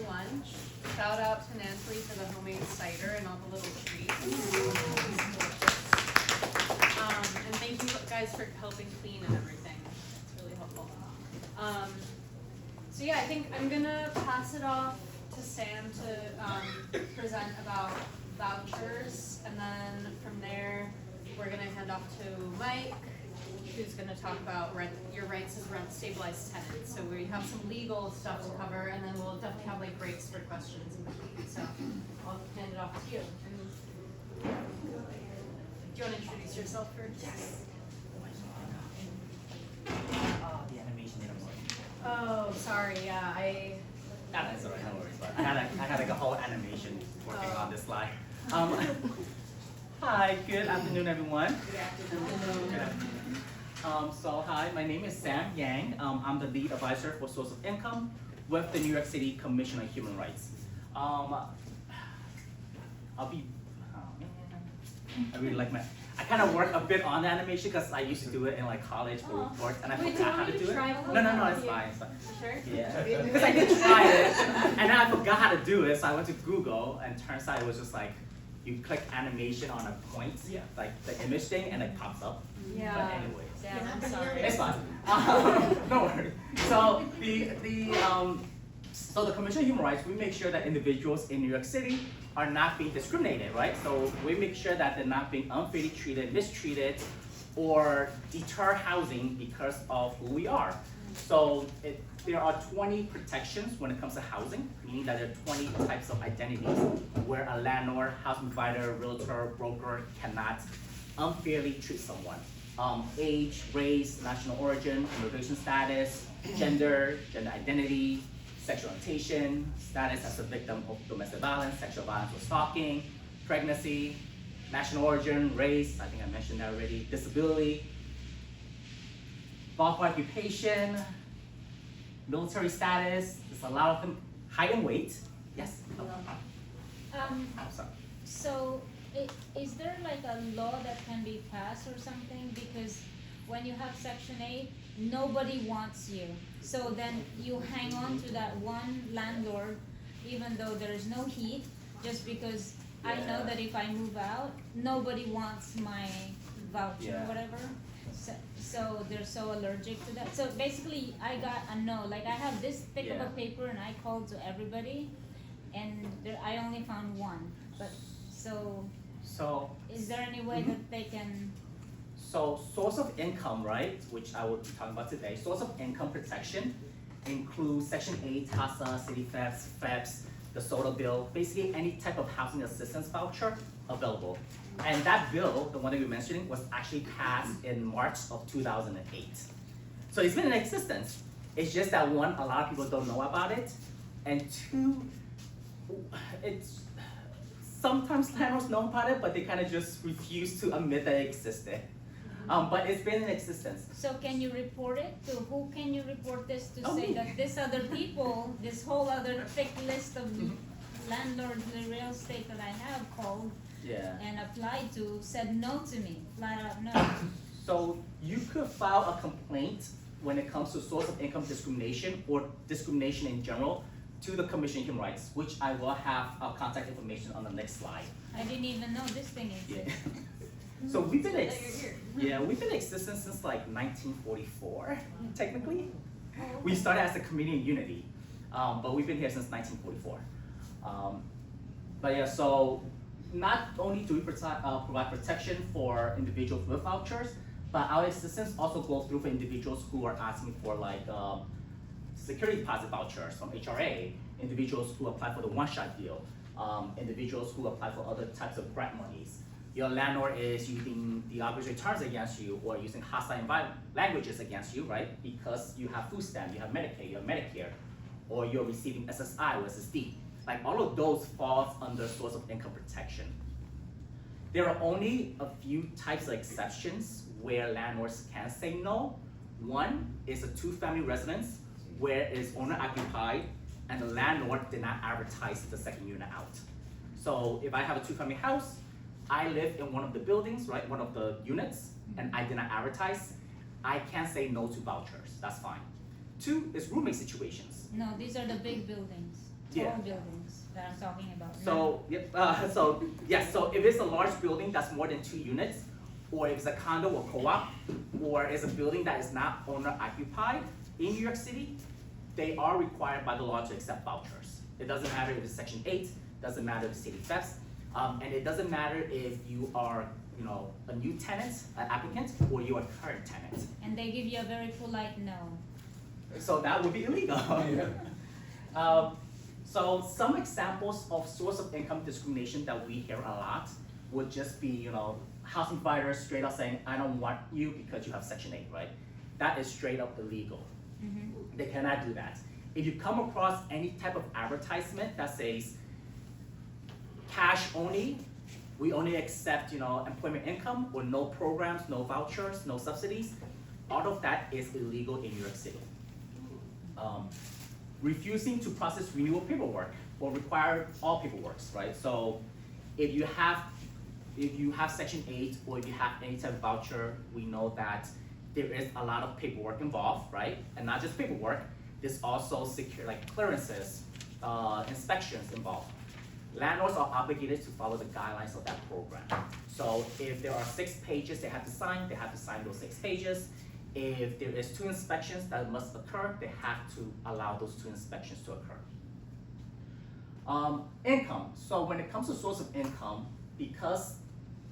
lunch. Shout out to Natalie for the homemade cider and all the little treats. And thank you guys for helping clean and everything. It's really helpful. So yeah, I think I'm gonna pass it off to Sam to present about vouchers, and then from there we're gonna hand off to Mike, who's gonna talk about your rights as rent stabilized tenants. So we have some legal stuff to cover, and then we'll definitely have like breaks for questions in between. So I'll hand it off to you. Do you want to introduce yourself first? Yes. The animation didn't work. Oh, sorry. Yeah, That's alright, no worries. But I had like a whole animation working on this slide. Hi, good afternoon, everyone. Good afternoon. Good afternoon. So hi, my name is Sam Yang. I'm the lead advisor for source of income with the New York City Commission on Human Rights. I really like I kind of work a bit on the animation because I used to do it in like college for reports, and I forgot how to do it. No, it's fine, it's fine. Sure? Yeah, because I did try it, and then I forgot how to do it, so I went to Google, and turns out it was just like, you click animation on a point, like the image thing, and it pops up. Yeah. But anyways. Yeah, I'm sorry. It's fine. No worries. So so the Commission on Human Rights, we make sure that individuals in New York City are not being discriminated, right? So we make sure that they're not being unfairly treated, mistreated, or deter housing because of who we are. So there are 20 protections when it comes to housing, meaning that there are 20 types of identities where a landlord, housing provider, realtor, broker cannot unfairly treat someone. Age, race, national origin, immigration status, gender identity, sexual orientation, status as a victim of domestic violence, sexual violence or stalking, pregnancy, national origin, race, I think I mentioned that already, disability, lawful occupation, military status, there's a lot of them, height and weight, yes? Sorry. So, is there like a law that can be passed or something? Because when you have Section 8, nobody wants you. So then you hang on to that one landlord, even though there is no heat, just because I know that if I move out, nobody wants my voucher or whatever. So they're so allergic to that. So basically, I got a no. Like I have this thick of a paper, and I called to everybody, and I only found one. But so is there any way that they can? So source of income, right, which I will be talking about today, source of income protection includes Section 8, HASA, city FEPS, the solar bill, basically any type of housing assistance voucher available. And that bill, the one that you're mentioning, was actually passed in March of 2008. So it's been in existence. It's just that one, a lot of people don't know about it, and two, it's sometimes landlords know about it, but they kind of just refuse to admit that it existed. But it's been in existence. So can you report it? To who can you report this to say that this other people, this whole other thick list of landlords in real estate that I have called and applied to said no to me, flat out no. So you could file a complaint when it comes to source of income discrimination or discrimination in general to the Commission on Human Rights, which I will have our contact information on the next slide. I didn't even know this thing existed. So we've been we've been in existence since like 1944, technically. We started as a community in Unity, but we've been here since 1944. But yeah, so not only do we provide protection for individuals with vouchers, but our assistance also goes through for individuals who are asking for like security deposit vouchers from HRA, individuals who apply for the one-shot deal, individuals who apply for other types of grant monies. Your landlord is using the arbitrary terms against you or using hostile languages against you, right? Because you have food stamp, you have Medicaid, you have Medicare, or you're receiving SSI or SSD. Like all of those falls under source of income protection. There are only a few types of exceptions where landlords can say no. One is a two-family residence where it's owner occupied and the landlord did not advertise the second unit out. So if I have a two-family house, I live in one of the buildings, right, one of the units, and I did not advertise, I can say no to vouchers, that's fine. Two is roommate situations. No, these are the big buildings. Yeah. buildings that I'm talking about. So, yep, yes, so if it's a large building that's more than 2 units, or if it's a condo or co-op, or it's a building that is not owner occupied in New York City, they are required by the law to accept vouchers. It doesn't matter if it's Section 8, doesn't matter if it's city thefts, and it doesn't matter if you are, a new tenant, an applicant, or you're a current tenant. And they give you a very polite no. So that would be illegal. So some examples of source of income discrimination that we hear a lot would just be, housing providers straight up saying, I don't want you because you have Section 8, right? That is straight up illegal. They cannot do that. If you come across any type of advertisement that says cash only, we only accept, employment income or no programs, no vouchers, no subsidies, all of that is illegal in New York City. Refusing to process renewal paperwork or require all paperwork, right? So if you have Section 8 or if you have any type of voucher, we know that there is a lot of paperwork involved, right? And not just paperwork, there's also clearances, inspections involved. Landlords are obligated to follow the guidelines of that program. So if there are 6 pages they have to sign those 6 pages. If there is 2 inspections that must occur, they have to allow those 2 inspections to occur. Income. So when it comes to source of income, because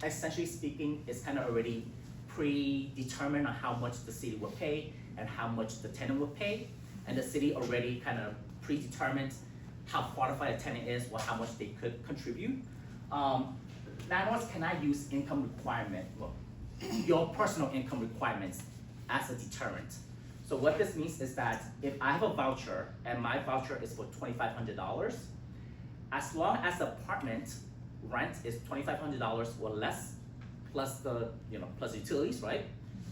essentially speaking, it's kind of already predetermined on how much the city will pay and how much the tenant will pay, and the city already kind of predetermined how qualified a tenant is or how much they could contribute. Landlords cannot use income requirement, your personal income requirements as a deterrent. So what this means is that if I have a voucher and my voucher is for $2,500, as long as the apartment rent is $2,500 or less, plus the plus utilities, right?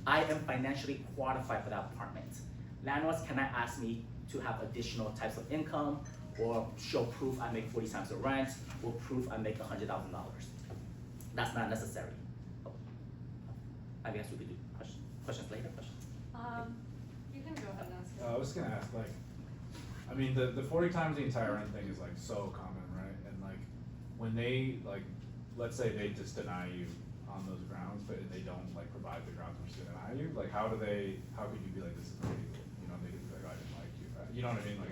I am financially qualified for that apartment. Landlords cannot ask me to have additional types of income or show proof I make 40 times the rent or proof I make $100,000. That's not necessary. I guess we could do questions later. You can go ahead and ask. I was gonna ask, the 40 times the entire rent thing is so common, right? And when they let's say they just deny you on those grounds, but they don't provide the grounds which they deny you, how could you be like, this is illegal? They could be like, I didn't like you. You know what I mean?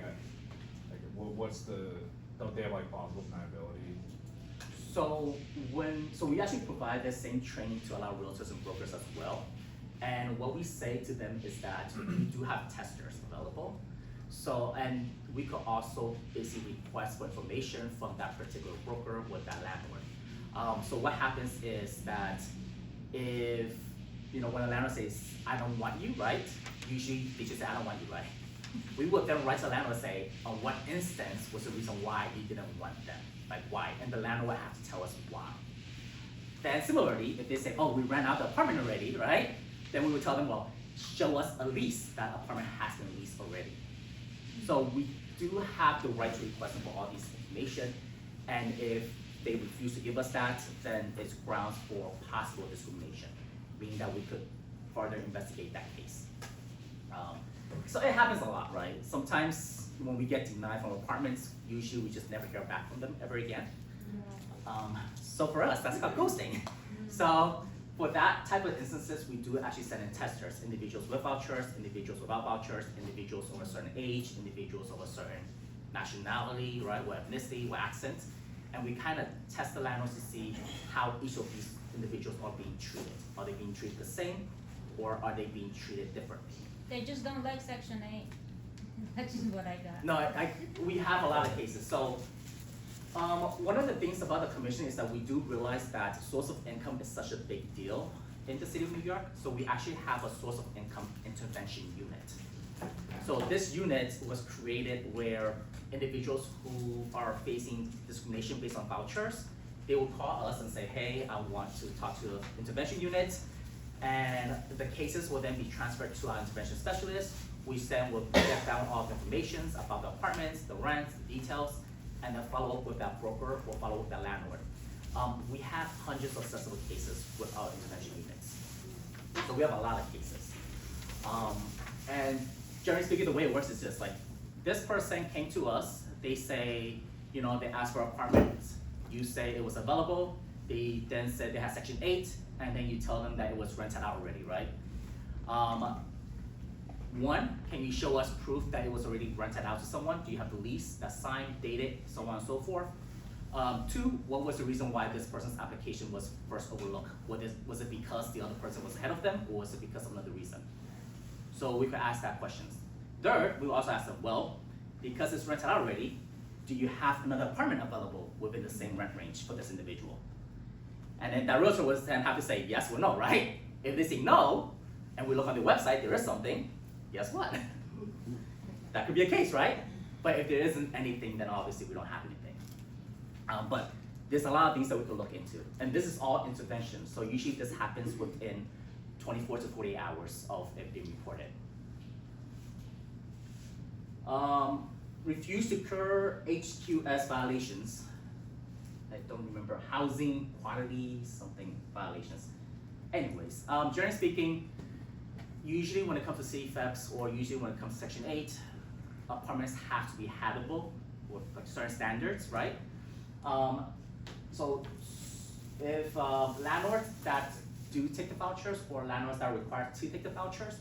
Don't they have plausible deniability? So we actually provide the same training to allow realtors and brokers as well. And what we say to them is that we do have testers available. So, and we could also basically request for information from that particular broker or that landlord. So what happens is that if, when a landlord says, I don't want you, right? Usually they just say, I don't want you, right? We would then write to the landlord and say, on what instance was the reason why you didn't want them? Why? And the landlord would have to tell us why. Then similarly, if they say, oh, we ran out the apartment already, right? Then we would tell them, well, show us a lease. That apartment has been leased already. So we do have the right to request for all this information. And if they refuse to give us that, then it's grounds for possible discrimination, meaning that we could further investigate that case. So it happens a lot, right? Sometimes when we get denied from apartments, usually we just never hear back from them ever again. So for us, that's called ghosting. So for that type of instances, we do actually send in testers, individuals with vouchers, individuals without vouchers, individuals of a certain age, individuals of a certain nationality, right, or ethnicity, or accent. And we kind of test the landlords to see how each of these individuals are being treated. Are they being treated the same, or are they being treated differently? They just don't like Section 8. That's just what I got. No, we have a lot of cases. So one of the things about the commission is that we do realize that source of income is such a big deal in the city of New York. So we actually have a source of income intervention unit. So this unit was created where individuals who are facing discrimination based on vouchers, they will call us and say, hey, I want to talk to the intervention unit. And the cases will then be transferred to our intervention specialist. We then will get down all the information about the apartments, the rent, the details, and then follow up with that broker or follow up with that landlord. We have hundreds of accessible cases with our intervention units. So we have a lot of cases. And generally speaking, the way it works is just this person came to us, they say, you know, they ask for apartments, you say it was available, they then said they had Section 8, and then you tell them that it was rented out already, right? One, can you show us proof that it was already rented out to someone? Do you have the lease that's signed, dated, so on and so forth? Two, what was the reason why this person's application was first overlooked? Was it because the other person was ahead of them, or was it because of another reason? So we could ask that questions. Third, we also ask them, well, because it's rented out already, do you have another apartment available within the same rent range for this individual? And then that realtor would then have to say yes or no, right? If they say no, and we look on the website, there is something, guess what? That could be a case, right? But if there isn't anything, then obviously we don't have anything. But there's a lot of things that we could look into. And this is all intervention. So usually this happens within 24 to 48 hours of it being reported. Refuse to cure HQS violations. I don't remember, housing quality something violations. Anyways, generally speaking, usually when it comes to city FEPs or usually when it comes to Section 8, apartments have to be habitable with like certain standards, right? So if landlords that do take the vouchers or landlords that are required to take the vouchers,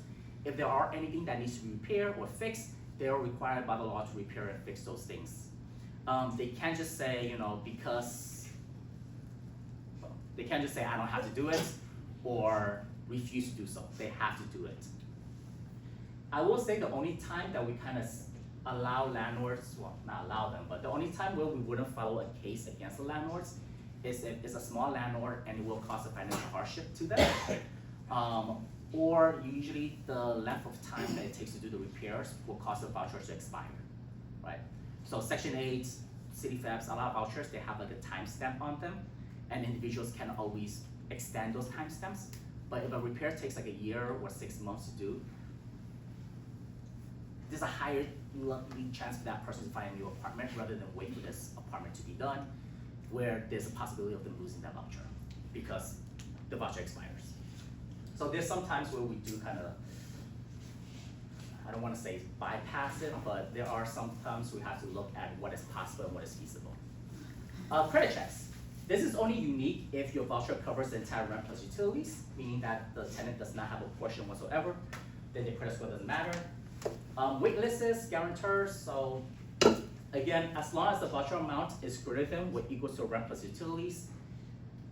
if there are anything that needs to be repaired or fixed, they are required by the law to repair and fix those things. They can't just say, you know, because, well, they can't just say I don't have to do it or refuse to do so. They have to do it. I will say the only time that we kind of allow landlords, well, not allow them, but the only time where we wouldn't follow a case against the landlords is if it's a small landlord and it will cause a financial hardship to them. Or usually the length of time that it takes to do the repairs will cause the vouchers to expire, right? So Section 8, city FEPs, a lot of vouchers, they have like a timestamp on them, and individuals can always extend those timestamps. But if a repair takes like a year or 6 months to do, there's a higher likely chance for that person to find a new apartment rather than wait for this apartment to be done, where there's a possibility of them losing that voucher because the voucher expires. So there's some times where we do kind of, I don't want to say bypass it, but there are some times we have to look at what is possible and what is feasible. Credit checks. This is only unique if your voucher covers the entire rent plus utilities, meaning that the tenant does not have a portion whatsoever, then the credit score doesn't matter. Wait lists, guarantors, so again, as long as the voucher amount is greater than what equals to rent plus utilities,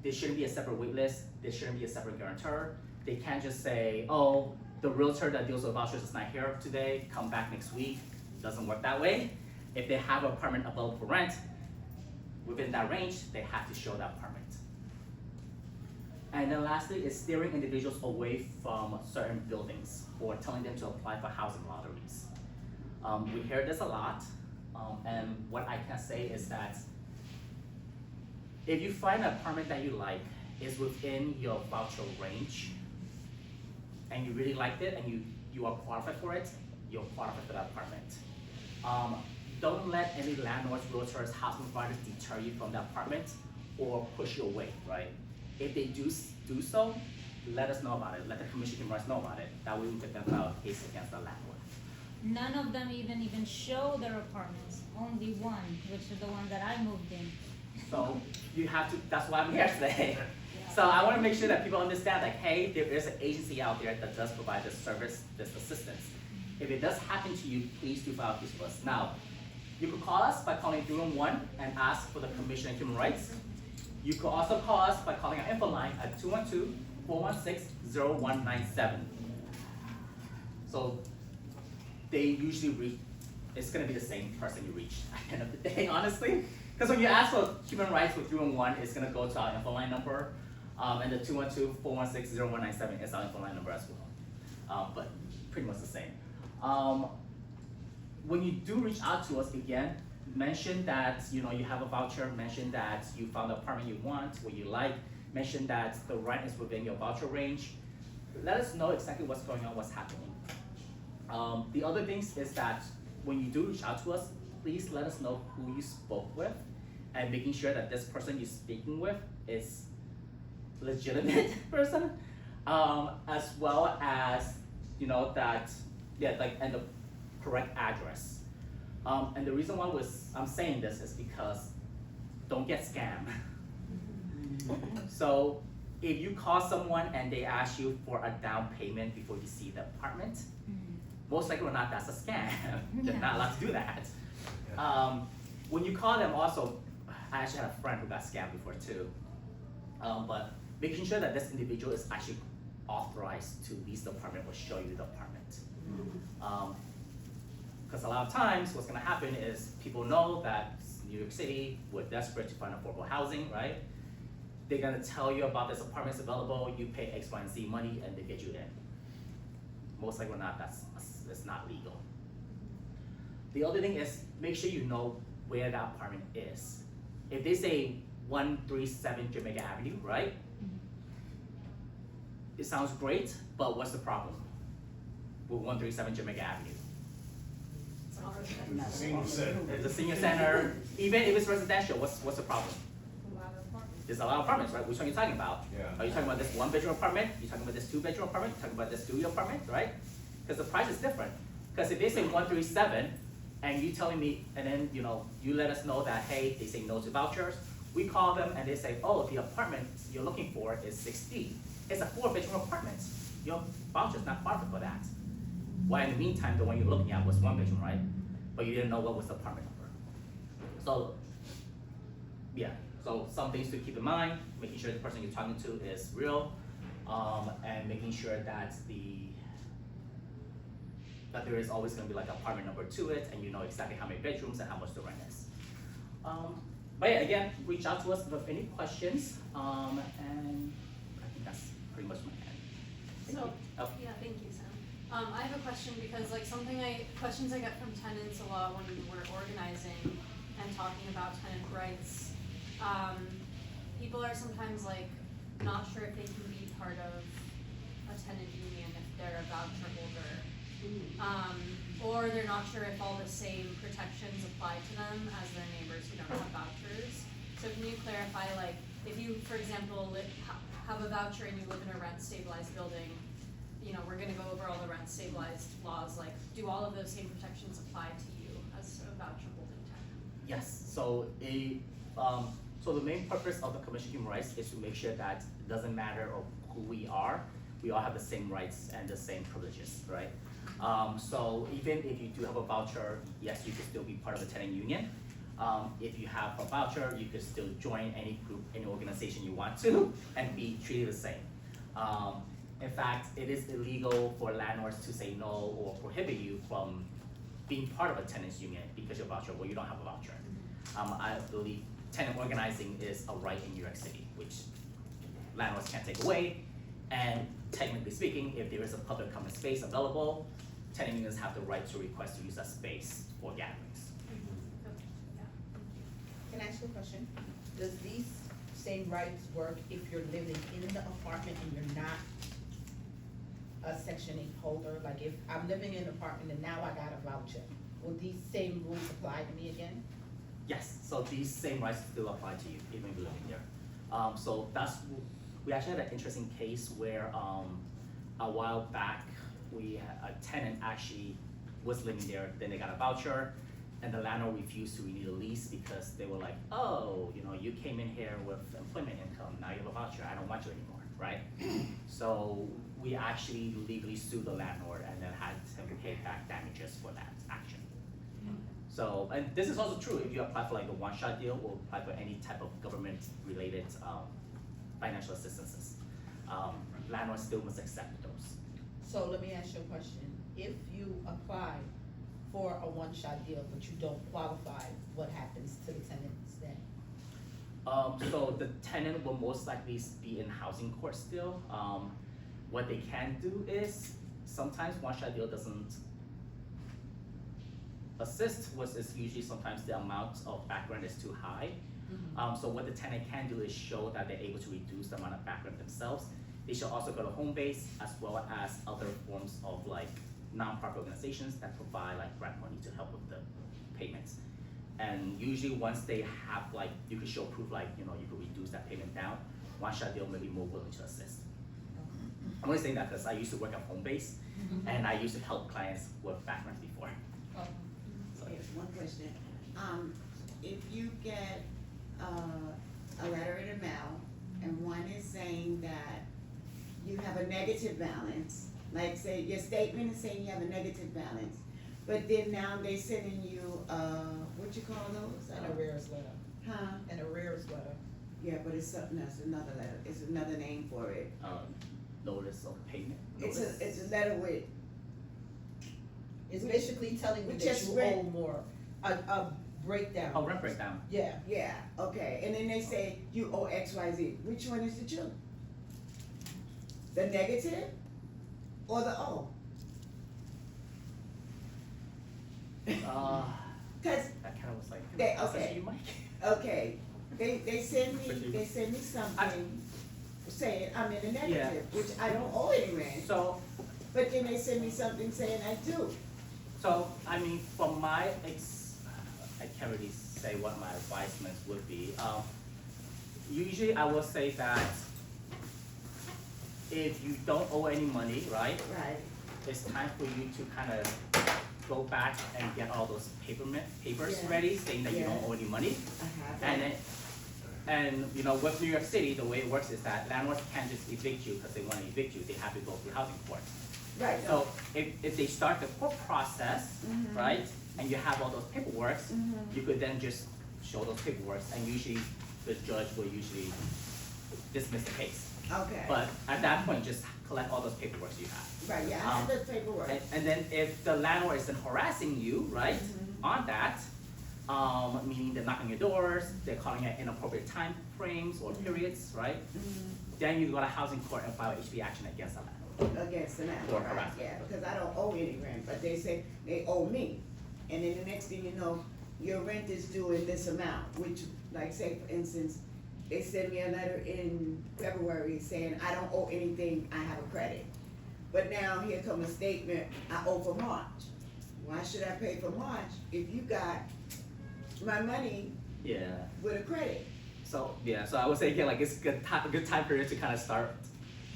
there shouldn't be a separate wait list, there shouldn't be a separate guarantor. They can't just say, oh, the realtor that deals with vouchers is not here today, come back next week. It doesn't work that way. If they have an apartment available for rent, within that range, they have to show that apartment. And then lastly is steering individuals away from certain buildings or telling them to apply for housing lotteries. We hear this a lot, and what I can say is that if you find an apartment that you like is within your voucher range, and you really liked it and you are qualified for it, you're qualified for that apartment. Don't let any landlords, realtors, housing providers deter you from that apartment or push you away, right? If they do so, let us know about it. Let the commission human rights know about it. That way we can then file a case against the landlord. None of them even show their apartments. Only one, which is the one that I moved in. So you have to, that's why I'm here today. So I want to make sure that people understand that, hey, there is an agency out there that does provide this service, this assistance. If it does happen to you, please do file a case with us. Now, you could call us by calling 311 and ask for the Commission on Human Rights. You could also call us by calling our info line at 212-416-0197. So they usually reach, it's gonna be the same person you reach at the end of the day, honestly. Because when you ask for human rights with 311, it's gonna go to our info line number. And the 212-416-0197 is our info line number as well. But pretty much the same. When you do reach out to us again, mention that you have a voucher, mention that you found the apartment you want, what you like, mention that the rent is within your voucher range. Let us know exactly what's going on, what's happening. The other things is that when you do reach out to us, please let us know who you spoke with and making sure that this person you're speaking with is legitimate person, as well as that, and the correct address. And the reason why I'm saying this is because don't get scammed. So if you call someone and they ask you for a down payment before you see the apartment, most likely or not, that's a scam. They're not allowed to do that. When you call them also, I actually had a friend who got scammed before too. But making sure that this individual is actually authorized to lease the apartment or show you the apartment. Because a lot of times what's gonna happen is people know that New York City, we're desperate to find affordable housing, right? They're gonna tell you about this apartment's available, you pay X, Y, and Z money, and they get you in. Most likely or not, that's not legal. The other thing is, make sure you know where that apartment is. If they say 137 Jamaica Avenue, right? It sounds great, but what's the problem with 137 Jamaica Avenue? Senior center. There's a senior center, even if it's residential, what's the problem? There's a lot of apartments, right? Which one are you talking about? Yeah. Are you talking about this 1-bedroom apartment? You're talking about this 2-bedroom apartment? You're talking about this studio apartment, right? Because the price is different. Because if they say 137, and you telling me, and then you let us know that, hey, they say no to vouchers, we call them and they say, oh, the apartment you're looking for is 6D. It's a 4-bedroom apartment. Your voucher's not perfect for that. While in the meantime, the one you're looking at was 1-bedroom, right? But you didn't know what was the apartment number. So, yeah. So some things to keep in mind, making sure the person you're talking to is real, and making sure that that there is always gonna be like apartment number to it, and you know exactly how many bedrooms and how much the rent is. But yeah, again, reach out to us if you have any questions, and I think that's pretty much my end. Thank you. Oh. Yeah, thank you, Sam. I have a question because like questions I get from tenants a lot when we're organizing and talking about tenant rights. People are sometimes like not sure if they can be part of a tenant union if they're a voucher holder. Or they're not sure if all the same protections apply to them as their neighbors who don't have vouchers. So can you clarify, like, if you, for example, have a voucher and you live in a rent stabilized building, we're gonna go over all the rent stabilized laws, like, do all of those same protections apply to you as a voucher holding tenant? Yes, so so the main purpose of the Commission on Human Rights is to make sure that it doesn't matter of who we all have the same rights and the same privileges, right? So even if you do have a voucher, yes, you could still be part of a tenant union. If you have a voucher, you could still join any group, any organization you want to, and be treated the same. In fact, it is illegal for landlords to say no or prohibit you from being part of a tenants union because you're a voucher, well, you don't have a voucher. I believe tenant organizing is a right in New York City, which landlords can't take away. And technically speaking, if there is a public common space available, tenant unions have the right to request to use that space for gatherings. Can I ask you a question? Does these same rights work if you're living in the apartment and you're not a Section 8 holder? Like if I'm living in an apartment and now I got a voucher, will these same rules apply to me again? Yes, so these same rights still apply to you, even if you're living there. We actually had an interesting case where a while back, a tenant actually was living there, then they got a voucher, and the landlord refused to renew the lease because they were like, oh, you came in here with employment income, now you have a voucher, I don't want you anymore, right? So we actually legally sued the landlord and then had him pay back damages for that action. So, and this is also true if you apply for like the one-shot deal or apply for any type of government-related financial assistances. Landlords still must accept those. So let me ask you a question. If you apply for a one-shot deal but you don't qualify, what happens to the tenants then? So the tenant will most likely be in housing court still. What they can do is, sometimes one-shot deal doesn't assist, is usually sometimes the amount of background is too high. So what the tenant can do is show that they're able to reduce the amount of background themselves. They should also go to home base as well as other forms of like nonprofit organizations that provide like grant money to help with the payments. And usually once they have like, you could show proof like, you could reduce that payment down, one-shot deal may be more willing to assist. I'm only saying that because I used to work at home base and I used to help clients with backgrounds before. So, yeah. one question. If you get, a letter in the mail, and one is saying that you have a negative balance, like say, your statement is saying you have a negative balance, but then now they sending you, what you call those? An arrears letter, Huh? an arrears letter. Yeah, but it's something else, another letter, it's another name for it. Notice of payment. It's Notice. a letter with, It's basically telling you We that just you read- owe more, a breakdown. Oh, rent breakdown. Yeah, yeah, okay, and then they say you owe XYZ, which one is the truth? The negative or the O? Cause, That kind of was like. They- I'll send okay. you, Mike. okay, they send me something saying I'm in the negative, which I don't owe any rent, So, but then they send me something saying I do. so, I mean, from my I can't really say what my advisements would be. Usually I will say that if you don't owe any money, right, Right. it's time for you to kind of go back and get all those papers Yeah. ready, saying that you don't Yeah. owe any money. I have And it. and you know, with New York City, the way it works is that landlords can't just evict you because they want to evict you. They have to go through housing court. Right, So if they start the court process, Mhm. right, and you have all those paperwork, Mhm. you could then just show those paperwork, and usually the judge will usually dismiss the case. okay. But at that point, just collect all those paperwork you have. Right, yeah, I have the paperwork. And then if the landlord isn't harassing you, right, Mhm. on that, meaning they're knocking your doors, they're calling at inappropriate time frames or periods, right? Mhm. Then you go to housing court and file HB action against the landlord. Against the Or landlord, right, harassment. yeah, because I don't owe any rent, but they say they owe me. And then the next thing you know, your rent is due in this amount, which, like say for instance, they send me a letter in February saying I don't owe anything, I have a credit. But now here come a statement, I owe for March. Why should I pay for March if you got my money Yeah. with a credit? So yeah, so I would say again, like it's a good time period to kind of start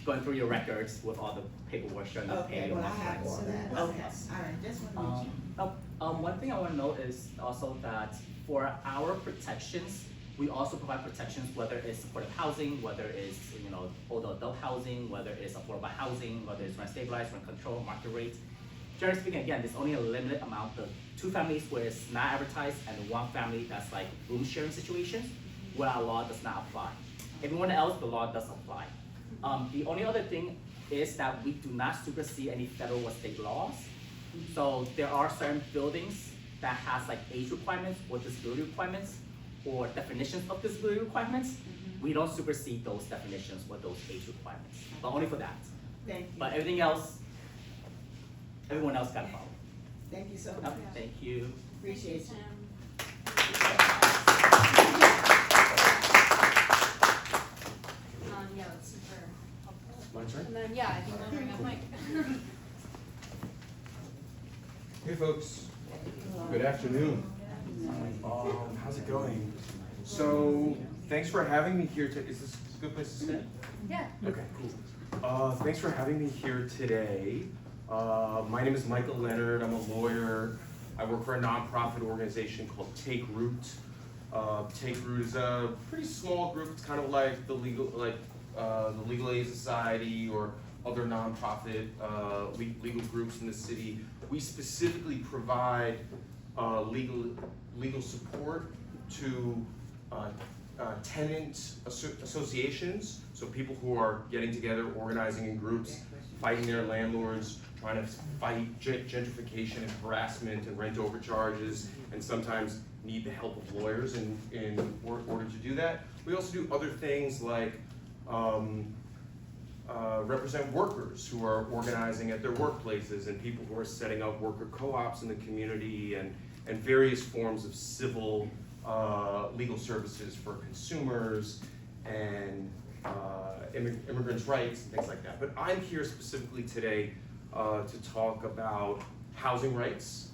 going through your records with all the paperwork showing you paying Okay, your well, I monthly have rents. all that, okay, all right, just wanna mention. One thing I want to note is also that for our protections, we also provide protections, whether it's supportive housing, whether it's, you know, older adult housing, whether it's affordable housing, whether it's rent stabilized, rent control, market rate. Generally speaking, again, there's only a limited amount of 2 families where it's not advertised and 1 family that's like room sharing situations where our law does not apply. Everyone else, the law does apply. The only other thing is that we do not supersede any federal or state laws. So there are certain buildings that has like age requirements or disability requirements or definitions of disability requirements. We don't supersede those definitions or those age requirements, but only for that. Thank you, But everything else, everyone else gotta follow. thank you so Okay, much, thank you. appreciate you. Yeah, that's super helpful. My turn? And then, yeah, I think we'll bring up Mike. Hey folks, good afternoon. How's it going? So, thanks for having me here is this a good place to sit? Yeah. Okay, cool. Thanks for having me here today. My name is Michael Leonard, I'm a lawyer. I work for a nonprofit organization called Take Root. Take Root is a pretty small group, it's kind of like the Legal Aid Society or other nonprofit legal groups in the city. We specifically provide legal support to tenant associations, so people who are getting together, organizing in groups, fighting their landlords, trying to fight gentrification and harassment and rent overcharges, and sometimes need the help of lawyers in order to do that. We also do other things like represent workers who are organizing at their workplaces and people who are setting up worker co-ops in the community and various forms of civil legal services for consumers and immigrants' rights and things like that. But I'm here specifically today to talk about housing rights,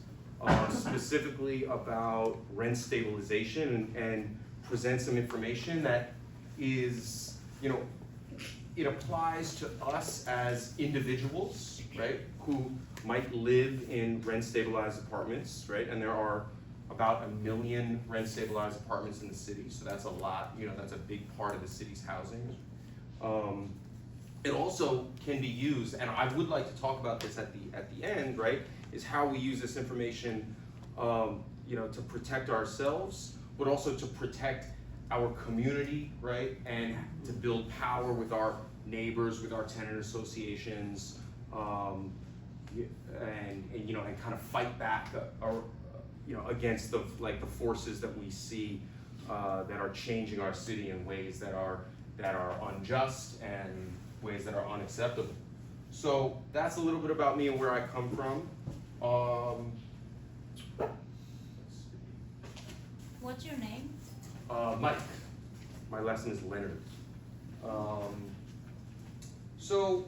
specifically about rent stabilization and present some information that is, you know, it applies to us as individuals, right, who might live in rent stabilized apartments, right, and there are about 1 million rent stabilized apartments in the city, so that's a lot, that's a big part of the city's housing. It also can be used, and I would like to talk about this at the end, right, is how we use this information, to protect ourselves, but also to protect our community, right, and to build power with our neighbors, with our tenant associations, and kind of fight back, against the forces that we see that are changing our city in ways that are unjust and ways that are unacceptable. So that's a little bit about me and where I come from. Let's see. What's your name? Mike. My last name is Leonard. So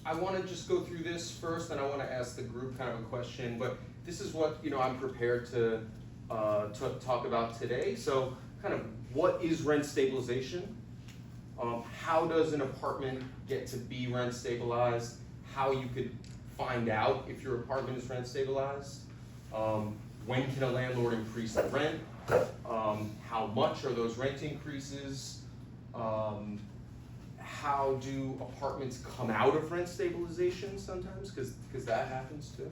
I want to just go through this first, and I want to ask the group kind of a question. But this is what I'm prepared to talk about today. So, kind of, what is rent stabilization? How does an apartment get to be rent stabilized? How you could find out if your apartment is rent stabilized? When can a landlord increase the rent? How much are those rent increases? How do apartments come out of rent stabilization sometimes? Because that happens too.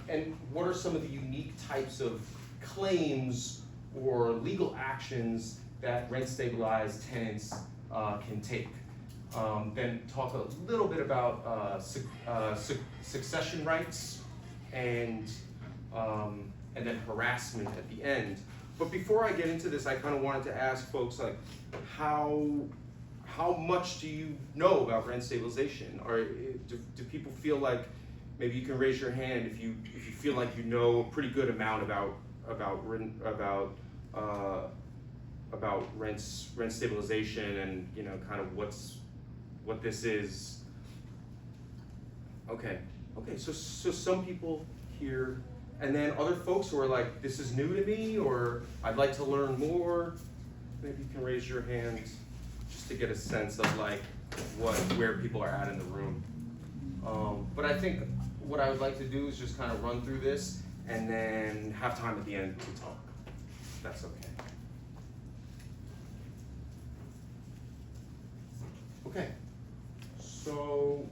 And what are some of the unique types of claims or legal actions that rent stabilized tenants can take? Then talk a little bit about succession rights and then harassment at the end. But before I get into this, I kind of wanted to ask folks, like, how much do you know about rent stabilization? Or do people feel like, maybe you can raise your hand if you feel like you know a pretty good amount about rent stabilization and kind of what this is. Okay, so some people here, and then other folks who are like, this is new to me, or I'd like to learn more. Maybe you can raise your hand just to get a sense of like where people are at in the room. But I think what I would like to do is just kind of run through this and then have time at the end to talk, if that's okay. Okay, so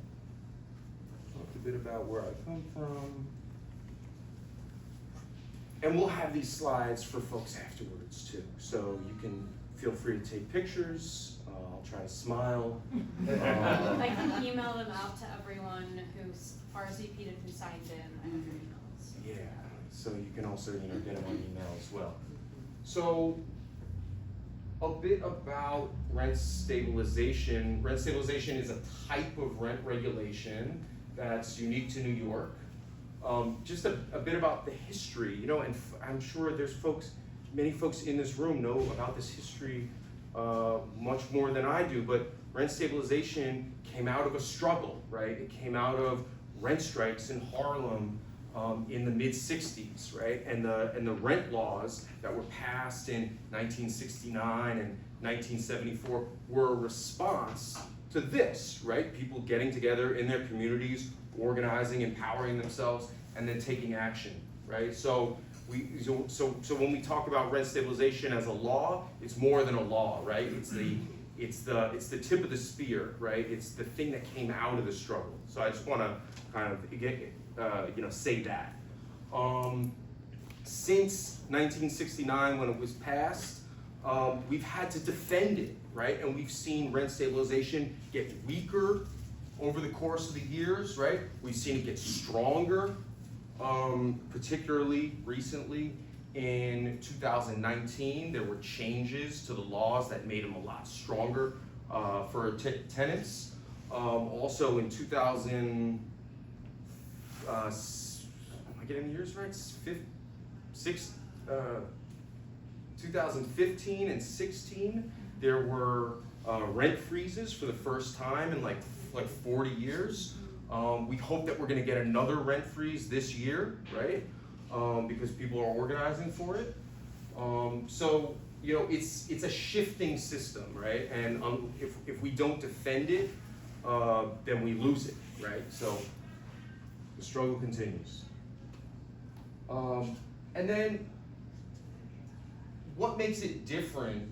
talk a bit about where I come from. And we'll have these slides for folks afterwards too, so you can feel free to take pictures. I'll try to smile. I can email them out to everyone who's RSVP'd and who signed in. I have your emails. Yeah, so you can also get them on email as well. So a bit about rent stabilization. Rent stabilization is a type of rent regulation that's unique to New York. Just a bit about the history, and I'm sure there's many folks in this room know about this history much more than I do, but rent stabilization came out of a struggle, right? It came out of rent strikes in Harlem in the mid-60s, right? And the rent laws that were passed in 1969 and 1974 were a response to this, right? People getting together in their communities, organizing, empowering themselves, and then taking action, right? So when we talk about rent stabilization as a law, it's more than a law, right? It's the tip of the spear, right? It's the thing that came out of the struggle. So I just want to kind of say that. Since 1969, when it was passed, we've had to defend it, right? And we've seen rent stabilization get weaker over the course of the years, right? We've seen it get stronger, particularly recently. In 2019, there were changes to the laws that made them a lot stronger for tenants. Also in 2000, am I getting the years right? 2015 and 16, there were rent freezes for the first time in like 40 years. We hope that we're going to get another rent freeze this year, right? Because people are organizing for it. So it's a shifting system, right? And if we don't defend it, then we lose it, right? So the struggle continues. And then, what makes it different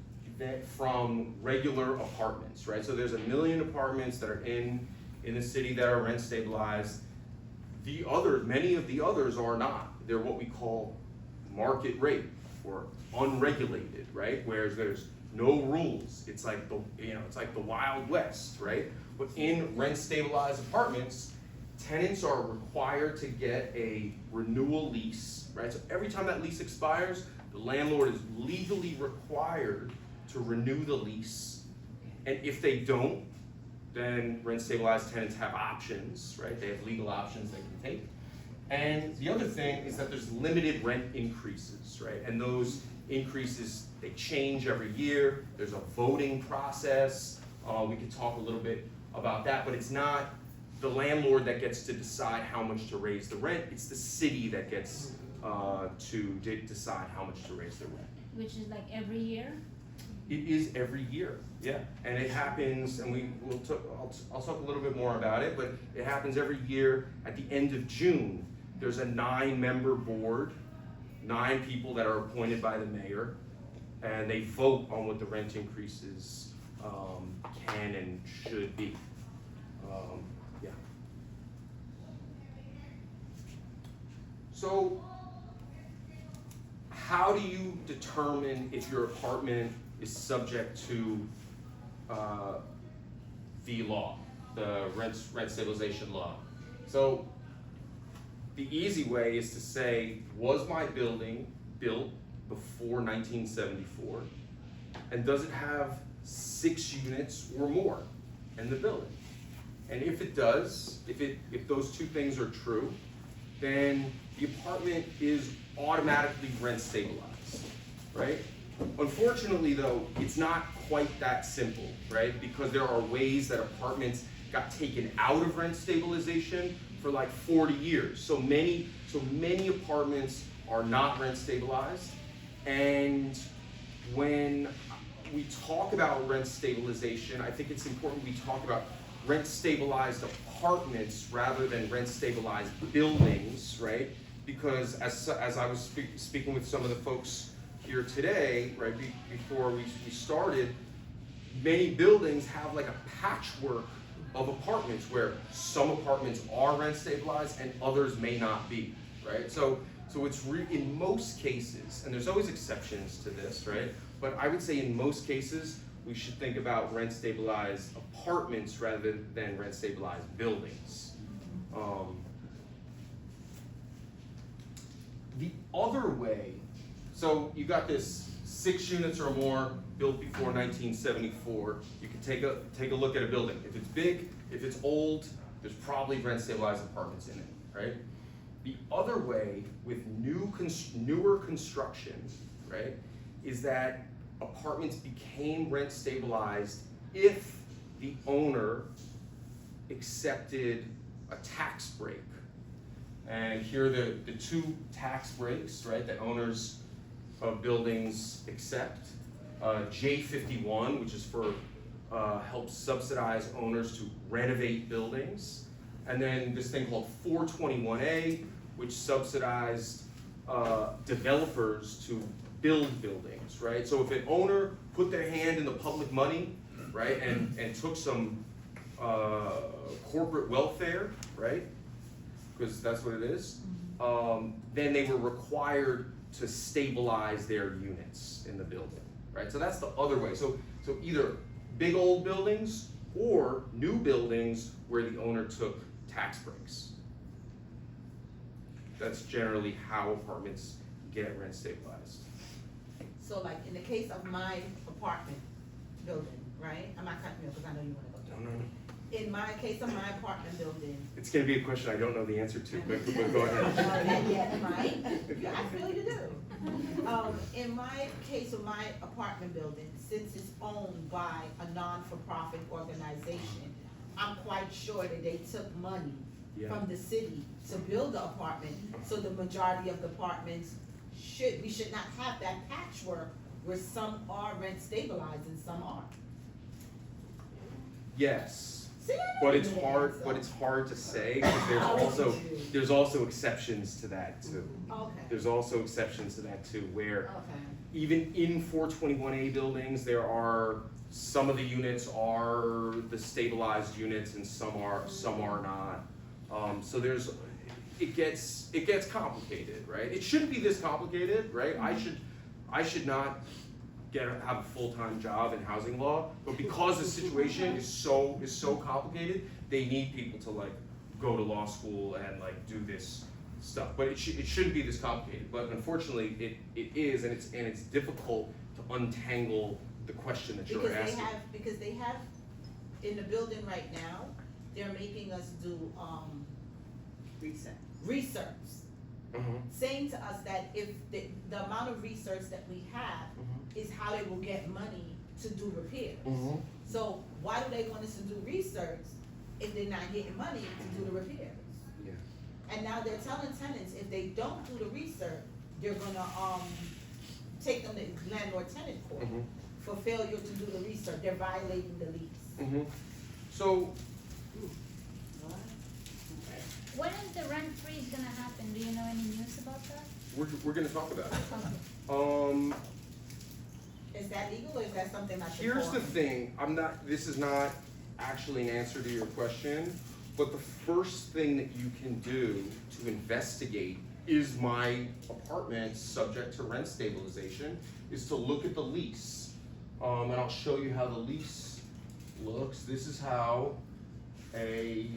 from regular apartments, right? So there's 1 million apartments that are in the city that are rent stabilized. Many of the others are not. They're what we call market rate or unregulated, right? Where there's no rules. It's like the Wild West, right? But in rent stabilized apartments, tenants are required to get a renewal lease, right? So every time that lease expires, the landlord is legally required to renew the lease. And if they don't, then rent stabilized tenants have options, right? They have legal options they can take. And the other thing is that there's limited rent increases, right? And those increases, they change every year. There's a voting process. We could talk a little bit about that, but it's not the landlord that gets to decide how much to raise the rent. It's the city that gets to decide how much to raise the rent. Which is like every year? It is every year, yeah, and it happens, and I'll talk a little bit more about it, but it happens every year at the end of June. There's a 9-member board, 9 people that are appointed by the mayor, and they vote on what the rent increases can and should be. Yeah. So, how do you determine if your apartment is subject to the law, the rent stabilization law? So the easy way is to say, was my building built before 1974? And does it have 6 units or more in the building? And if it does, if those 2 things are true, then the apartment is automatically rent stabilized, right? Unfortunately though, it's not quite that simple, right? Because there are ways that apartments got taken out of rent stabilization for like 40 years. So many apartments are not rent stabilized. And when we talk about rent stabilization, I think it's important we talk about rent stabilized apartments rather than rent stabilized buildings, right? Because as I was speaking with some of the folks here today, right, before we started, many buildings have like a patchwork of apartments where some apartments are rent stabilized and others may not be, right? So it's in most cases, and there's always exceptions to this, right? But I would say in most cases, we should think about rent stabilized apartments rather than rent stabilized buildings. The other way, so you got this 6 units or more built before 1974. You can take a look at a building. If it's big, if it's old, there's probably rent stabilized apartments in it, right? The other way with newer construction, right, is that apartments became rent stabilized if the owner accepted a tax break. And here are the 2 tax breaks, right, that owners of buildings accept. J51, which is for helps subsidize owners to renovate buildings. And then this thing called 421A, which subsidized developers to build buildings, right? So if an owner put their hand in the public money, right, and took some corporate welfare, right, because that's what it is, then they were required to stabilize their units in the building, right? So that's the other way. So either big old buildings or new buildings where the owner took tax breaks. That's generally how apartments get rent stabilized. So like in the case of my apartment building, right? I'm not cutting you because I know you wanna go. No. In my case of my apartment building. It's gonna be a question I don't know the answer to, but go ahead. Yeah, right? Yeah, I feel you do. In my case of my apartment building, since it's owned by a non-for-profit organization, I'm quite sure that they took money from the city to build the apartment, so the majority of the apartments we should not have that patchwork where some are rent stabilized and some aren't. Yes. See, I know But you it's knew that, hard, so. but it's hard to say, because there's also exceptions to that too. Okay, There's also exceptions to that too, where okay. even in 421A buildings, there are, some of the units are the stabilized units and some are not. So it gets complicated, right? It shouldn't be this complicated, right? I should not have a full-time job in housing law, but because the situation is so complicated, they need people to like go to law school and like do this stuff. But it shouldn't be this complicated. But unfortunately, it is, and it's difficult to untangle the question that you're asking. Because they have, in the building right now, they're making us do, research. Saying to us that if the amount of research that we have is how they will get money to do repairs. So why do they want us to do research if they're not getting money to do the repairs? Yeah. And now they're telling tenants, if they don't do the research, they're gonna, take them to landlord-tenant court for failure to do the research. They're violating the lease. So When is the rent freeze gonna happen? Do you know any news about that? we're gonna talk about it. Okay. Is that legal or is that something I should Here's the call? thing, this is not actually an answer to your question, but the first thing that you can do to investigate, is my apartment subject to rent stabilization, is to look at the lease. And I'll show you how the lease looks. This is how a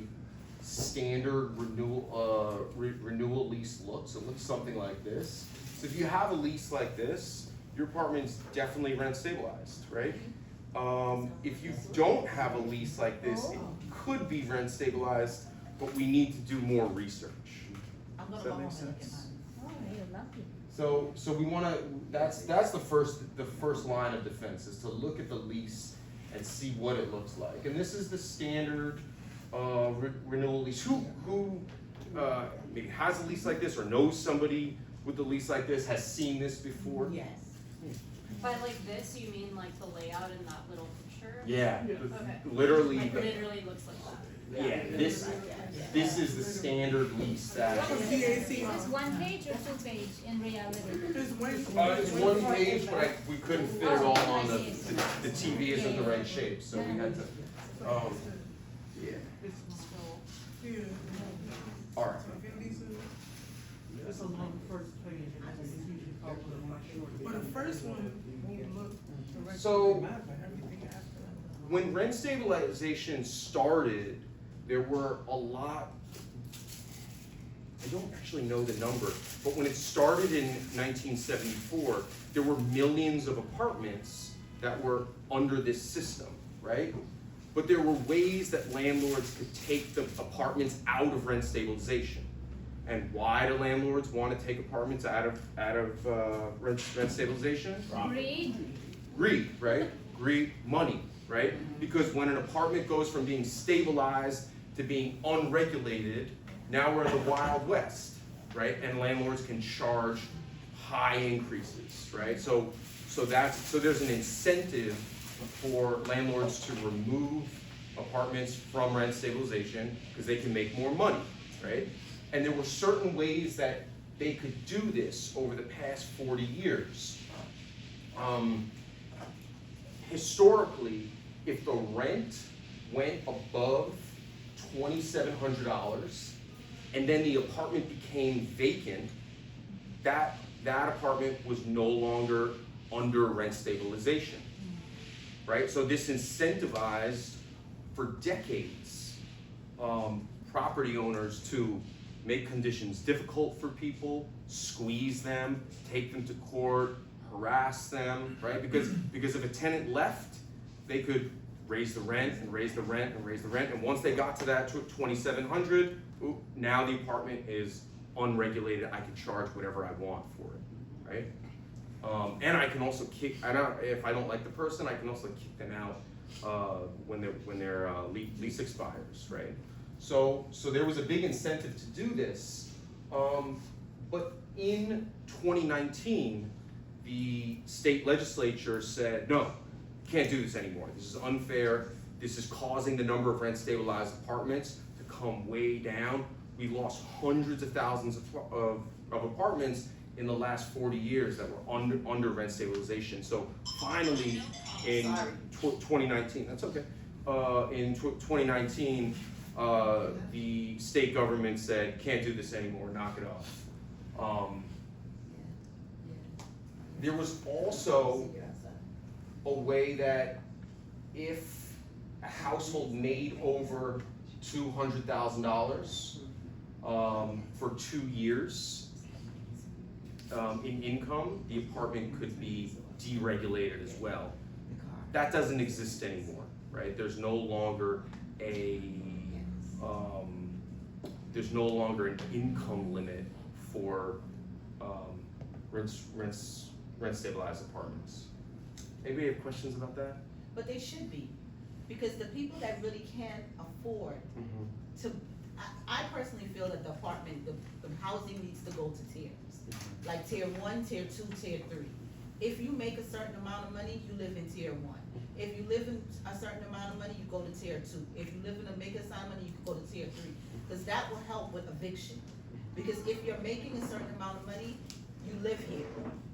standard renewal lease looks. It looks something like this. So if you have a lease like this, your apartment's definitely rent stabilized, right? If you don't have a lease like this, it could be rent stabilized, but we need to do more research. I'm gonna Does that go make home and look at sense? mine. Oh, you're lucky. So we wanna, that's the first line of defense, is to look at the lease and see what it looks like. And this is the standard, renewal lease. Who maybe has a lease like this or knows somebody with a lease like this, has seen this before? Yes. By like this, you mean like the layout in that little picture? Yeah, Okay. literally, Like literally looks like that. yeah, this is the standard lease that. Is this 1 page or 2 page in reality? It's 1 page, but we couldn't fit it all on the TV isn't the right shape, so we had to, yeah. Alright. It's a long first page, and it's usually called a much shorter. But the first one, when you look. So, when rent stabilization started, there were a lot, I don't actually know the number, but when it started in 1974, there were millions of apartments that were under this system, right? But there were ways that landlords could take the apartments out of rent stabilization. And why do landlords want to take apartments out of rent stabilization? Greed, right? Greed, money, right? Because when an apartment goes from being stabilized to being unregulated, now we're in the Wild West, right? And landlords can charge high increases, right? So there's an incentive for landlords to remove apartments from rent stabilization because they can make more money, right? And there were certain ways that they could do this over the past 40 years. Historically, if the rent went above $2,700 and then the apartment became vacant, that apartment was no longer under rent stabilization, right? So this incentivized for decades property owners to make conditions difficult for people, squeeze them, take them to court, harass them, right? Because if a tenant left, they could raise the rent and raise the rent and raise the rent, and once they got to that $2,700, now the apartment is unregulated. I can charge whatever I want for it, right? And I can also if I don't like the person, I can also kick them out when their lease expires, right? So there was a big incentive to do this, but in 2019, the state legislature said, no, you can't do this anymore. This is unfair. This is causing the number of rent stabilized apartments to come way down. We lost hundreds of thousands of apartments in the last 40 years that were under rent stabilization. So finally, in 2019, that's okay. In 2019, the state government said, can't do this anymore, knock it off. There was also a way that if a household made over $200,000 for 2 years in income, the apartment could be deregulated as well. That doesn't exist anymore, right? There's no longer an income limit for rent stabilized apartments. Anybody have questions about that? But they should be, because the people that really can't afford to, I personally feel that the housing needs to go to tiers. Like tier 1, tier 2, tier 3. If you make a certain amount of money, you live in tier 1. If you live in a certain amount of money, you go to tier 2. If you live in a make a sign money, you can go to tier 3. Because that will help with eviction. Because if you're making a certain amount of money, you live here.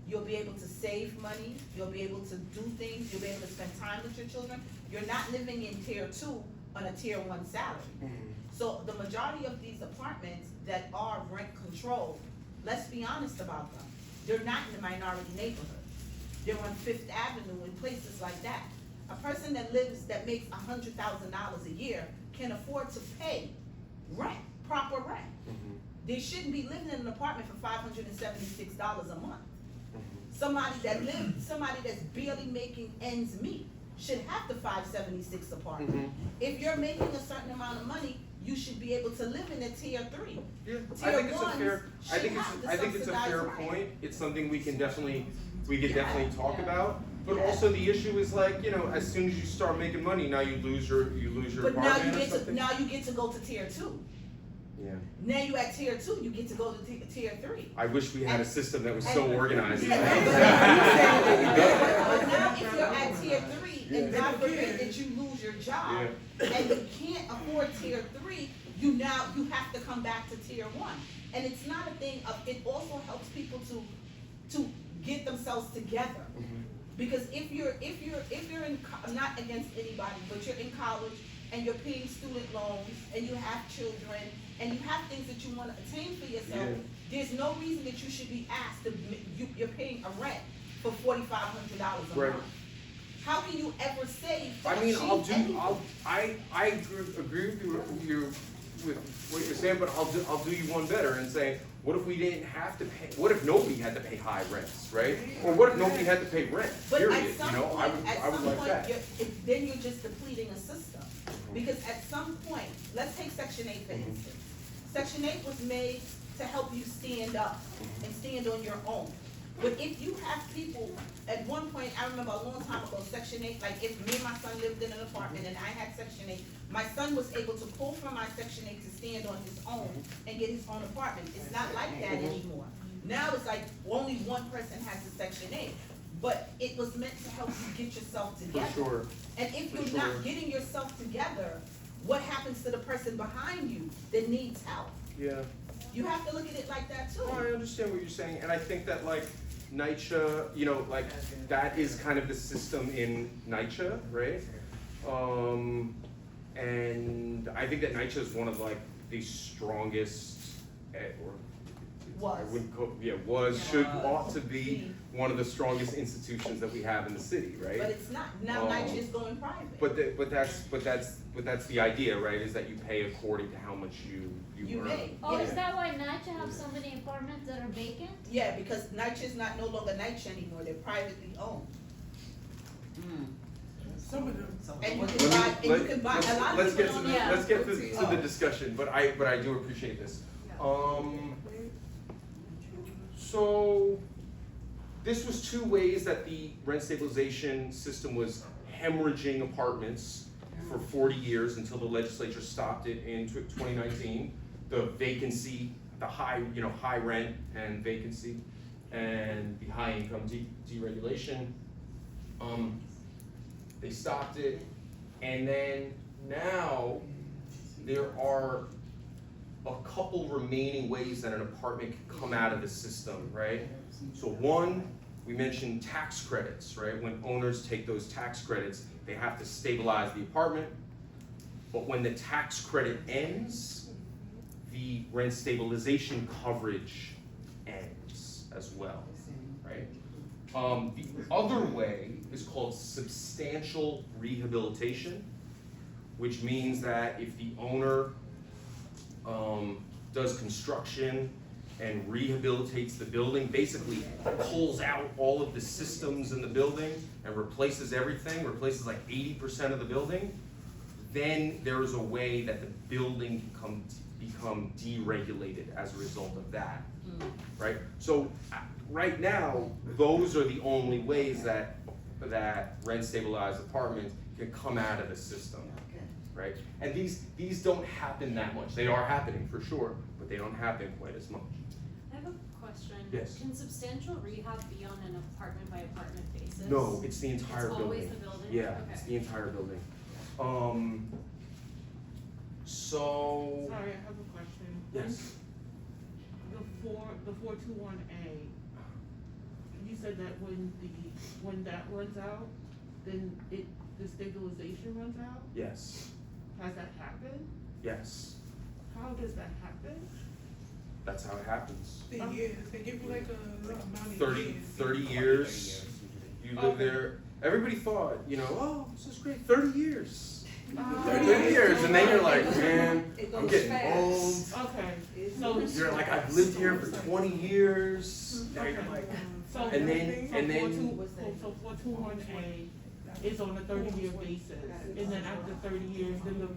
You'll be able to save money, you'll be able to do things, you'll be able to spend time with your children. You're not living in tier 2 on a tier 1 salary. So the majority of these apartments that are rent controlled, let's be honest about them, they're not in the minority neighborhood. They're on Fifth Avenue and places like that. A person that makes $100,000 a year can afford to pay rent, proper rent. They shouldn't be living in an apartment for $576 a month. Somebody that's barely making ends meet should have the $576 apartment. If you're making a certain amount of money, you should be able to live in a tier 3. Yeah, Tier I think it's a ones fair. I think it's a fair rent. point. It's something we can definitely talk about. But also the issue is like, as soon as you start making money, now you lose your But apartment or something. now you get to go to tier 2. Yeah. Now you at tier 2, you get to go to tier 3. I wish we had a system that was so organized. But now if you're at tier 3, and God forbid that you lose your job, and you can't afford tier 3, you have to come back to tier 1. And it's not a thing of, it also helps people to get themselves together. Because if you're in, I'm not against anybody, but you're in college and you're paying student loans and you have children and you have things that you want to attain for yourself, there's no reason that you should be asked to, you're paying a rent for $4,500 a month. How can you ever save? I mean, I agree with you with what you're saying, but I'll do you one better and say, what if we didn't have to pay? What if nobody had to pay high rents, right? Or what if nobody had to pay rent? But period. at some I would like that. then you're just depleting a system. Because at some point, let's take Section 8 for instance. Section 8 was made to help you stand up and stand on your own. But if you have people, at one point, I remember a long time ago, Section 8, like if me and my son lived in an apartment and I had Section 8, my son was able to pull from my Section 8 to stand on his own and get his own apartment. It's not like that anymore. Now it's like only one person has the Section 8. But it was meant to help you get yourself together. For sure. And if you're not getting yourself together, what happens to the person behind you that needs help? Yeah. You have to look at it like that too. No, I understand what you're saying, and I think that like NYCHA, like that is kind of the system in NYCHA, right? And I think that NYCHA is one of like the strongest, ought to be one of the strongest institutions that we have in the city, right? But it's not. Now NYCHA is going private. But that's the idea, right? Is that you pay according to how much you earn. Pay. Oh, is that why NYCHA have so many apartments that are vacant? Yeah, because NYCHA is no longer NYCHA anymore. They're privately owned. Some of them. And you can buy. A lot of people don't know. Let's get to the discussion. But I do appreciate this. So this was two ways that the rent stabilization system was hemorrhaging apartments for 40 years until the legislature stopped it in 2019. The vacancy, the high rent and vacancy, and the high income deregulation. They stopped it. And then now there are a couple remaining ways that an apartment can come out of the system, right? So one, we mentioned tax credits, right? When owners take those tax credits, they have to stabilize the apartment. But when the tax credit ends, the rent stabilization coverage ends as well, right? The other way is called substantial rehabilitation, which means that if the owner does construction and rehabilitates the building, basically pulls out all of the systems in the building and replaces everything, replaces like 80% of the building, then there is a way that the building can become deregulated as a result of that, right? So right now, those are the only ways that rent stabilized apartments can come out of the system. Right? And these don't happen that much. They are happening for sure, but they don't happen quite as much. I have a question. Yes. Can substantial rehab be on an apartment by apartment basis? No, it's the entire It's building. always the building? Yeah, Okay. it's the entire building. So Sorry, I have a question. yes, The 421A, you said that when that runs out, then the stabilization runs out? yes, Has that happened? yes. How does that happen? That's how it happens. The years, they give you like a amount of 30 years. You live Okay. there. Everybody thought, oh, this is great. 30 years. 30 years, and then you're like, man, It I'm goes getting fast. old. Okay, so. You're like, I've lived here for 20 years. Now you're like, So and then- 421A is on a 30-year basis, and then after 30 years, then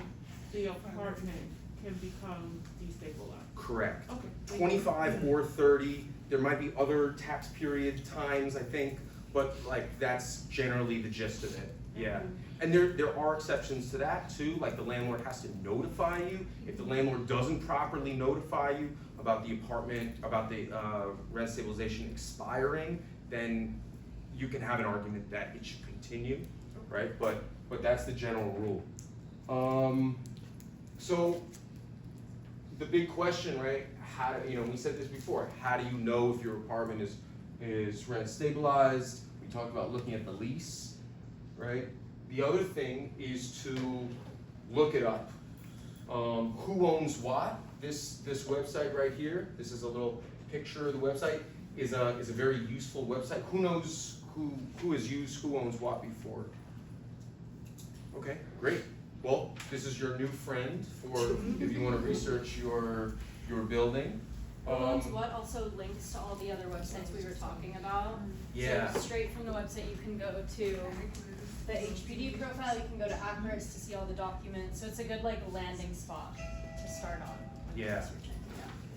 the apartment can become destabilized. correct. Okay. 25 or 30. There might be other tax period times, I think, but like that's generally the gist of it. Yeah. And there are exceptions to that too, like the landlord has to notify you. If the landlord doesn't properly notify you about the apartment, about the rent stabilization expiring, then you can have an argument that it should continue, right? But that's the general rule. So the big question, right? How, we said this before. How do you know if your apartment is rent stabilized? We talked about looking at the lease, right? The other thing is to look it up. Who owns what? This website right here. This is a little picture of the website. Is a very useful website. Who knows who has used Who Owns What before? Okay, great. Well, this is your new friend for if you want to research your building. Who Owns What also links to all the other websites we were talking about. Yeah. So straight from the website, you can go to the HPD profile, you can go to Acris to see all the documents. So it's a good landing spot to start on when you're Yeah. researching.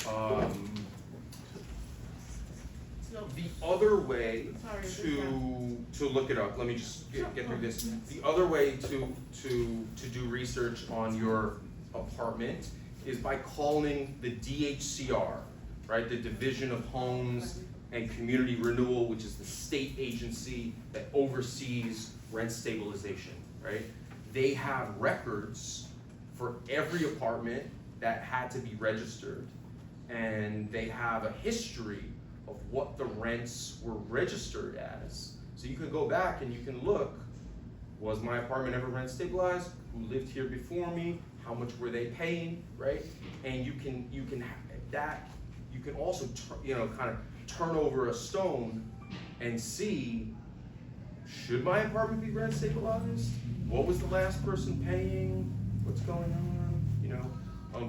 Yeah. So, The other way Sorry, to look it up, let me just get through this. The other way to do research on your apartment is by calling the DHCR, right? The Division of Homes and Community Renewal, which is the state agency that oversees rent stabilization, right? They have records for every apartment that had to be registered, and they have a history of what the rents were registered as. So you can go back and you can look, was my apartment ever rent stabilized? Who lived here before me? How much were they paying, right? And you can also kind of turn over a stone and see, should my apartment be rent stabilized? What was the last person paying? What's going on?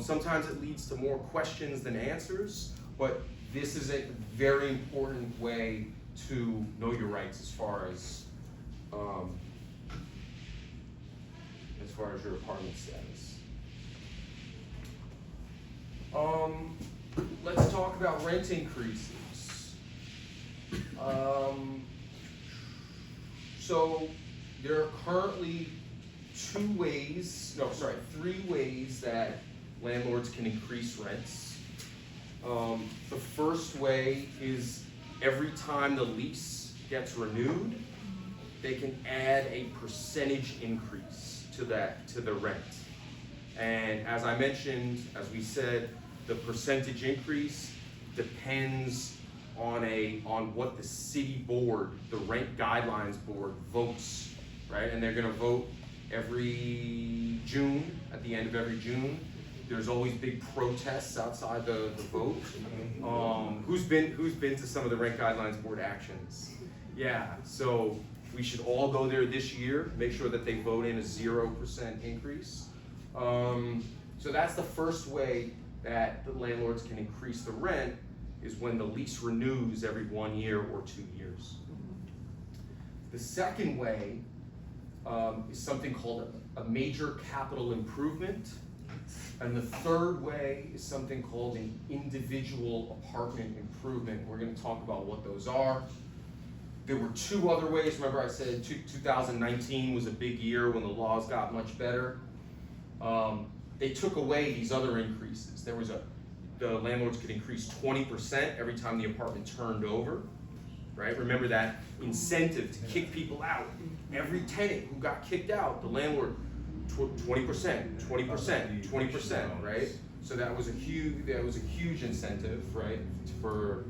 Sometimes it leads to more questions than answers, but this is a very important way to know your rights as far as your apartment status. Let's talk about rent increases. So there are currently three ways that landlords can increase rents. The first way is every time the lease gets renewed, they can add a percentage increase. to the rent. And as I mentioned, as we said, the percentage increase depends on what the city board, the rent guidelines board votes, right? And they're gonna vote every June, at the end of every June. There's always big protests outside the vote. Who's been to some of the rent guidelines board actions? Yeah, so we should all go there this year, make sure that they vote in a 0% increase. So that's the first way that the landlords can increase the rent, is when the lease renews every 1 year or 2 years. The second way is something called a major capital improvement. And the third way is something called an individual apartment improvement. We're gonna talk about what those are. There were two other ways. Remember I said 2019 was a big year when the laws got much better. They took away these other increases. The landlords could increase 20% every time the apartment turned over, right? Remember that incentive to kick people out. Every tenant who got kicked out, the landlord, 20%, 20%, 20%, right? So that was a huge incentive, right, for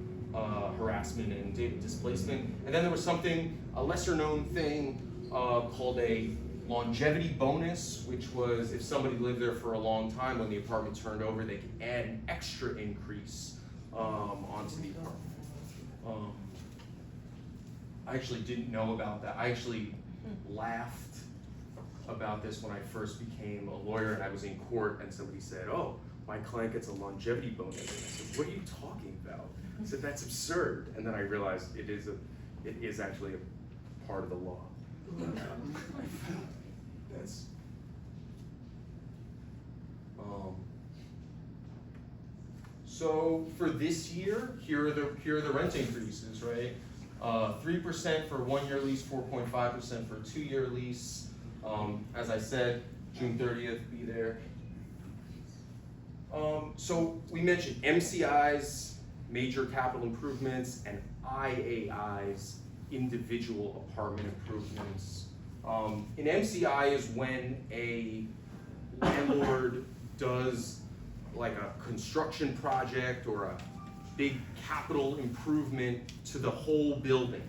harassment and displacement. And then there was a lesser known thing called a longevity bonus, which was if somebody lived there for a long time, when the apartment turned over, they could add an extra increase onto the apartment. I actually didn't know about that. I actually laughed about this when I first became a lawyer, and I was in court and somebody said, "Oh, my client gets a longevity bonus." And I said, "What are you talking about?" I said, "That's absurd." And then I realized it is actually a part of the law. That's so for this year, here are the rent increases, right? 3% for 1 year lease, 4.5% for a 2 year lease. As I said, June 30th, be there. So we mentioned MCI's, major capital improvements, and IAI's, individual apartment improvements. An MCI is when a landlord does like a construction project or a big capital improvement to the whole building.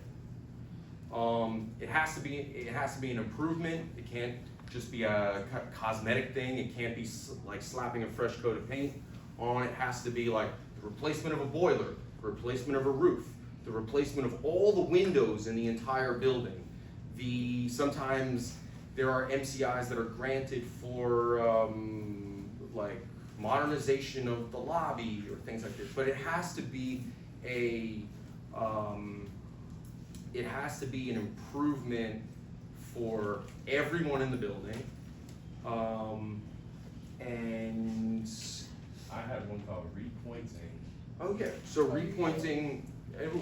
It has to be an improvement. It can't just be a cosmetic thing. It can't be like slapping a fresh coat of paint on. It has to be like the replacement of a boiler, replacement of a roof, the replacement of all the windows in the entire building. Sometimes there are MCIs that are granted for like modernization of the lobby or things like this, but it has to be an improvement for everyone in the building. And I had one called repointing. oh yeah, so repointing.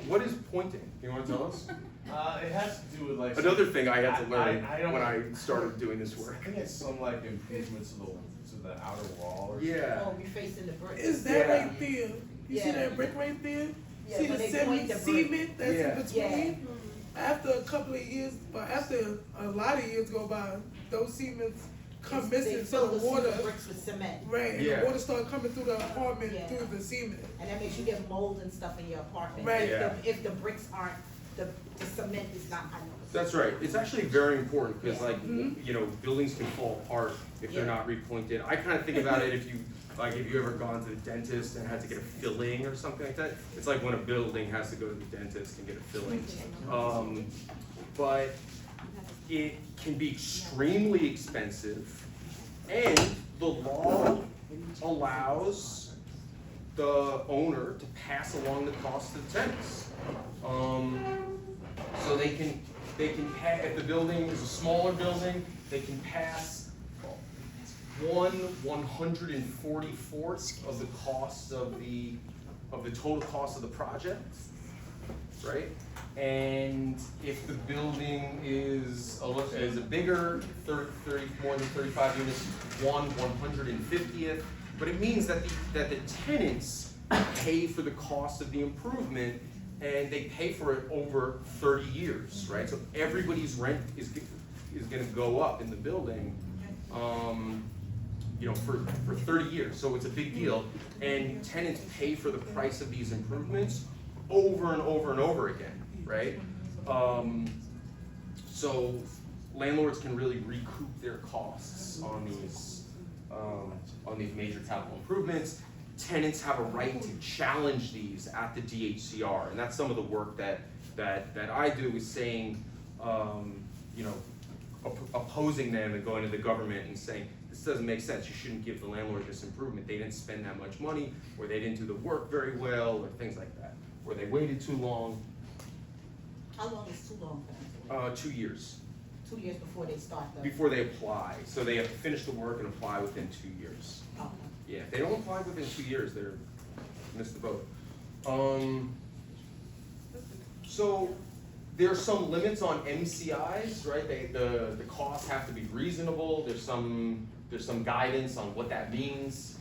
What is pointing? You want to tell us? It has to do with like Another thing I had to learn I don't- when I started doing this work. I think it's some like improvements to the outer wall or Yeah. Oh, refacing the brick. Is that Yeah. right there? You Yeah. see that brick right there? Yeah, See when the they point the brick. cement that's Yeah. in between? After a couple of years, but after a lot of years go by, those cements come They missing, fill so the the water, bricks with cement, right, and Yeah. the water start coming through the apartment Yeah. through the cement. and that makes you get mold and stuff in your apartment. Right. If the bricks aren't, the cement is not, I know. That's right. It's actually very important because, Yeah. like, you know, buildings can fall apart if they're Yeah. not repointed. I kind of think about it if you ever gone to the dentist and had to get a filling or something like that. It's like when a building has to go to the dentist and get a filling. But it can be extremely expensive, and the law allows the owner to pass along the cost to the tenants. So they can pass, if the building is a smaller building, they can pass 1/144th of the cost of the total cost of the project, right? And if the building is a bigger, 30 more than 35 units, 1/150th. But it means that the tenants pay for the cost of the improvement, and they pay for it over 30 years, right? So everybody's rent is gonna go up in the building for 30 years, so it's a big deal. And tenants pay for the price of these improvements over and over and over again, right? So landlords can really recoup their costs on these major capital improvements. Tenants have a right to challenge these at the DHCR, and that's some of the work that I do, is saying, opposing them and going to the government and saying, this doesn't make sense, you shouldn't give the landlord this improvement, they didn't spend that much money, or they didn't do the work very well, or things like that, or they waited too long. How long is too long for them? 2 years. 2 years before they start the. Before they apply, so they have to finish the work and apply within 2 years. Okay. Yeah, if they don't apply within 2 years, they're missed the boat. So there's some limits on MCIs, right? The costs have to be reasonable. There's some guidance on what that means.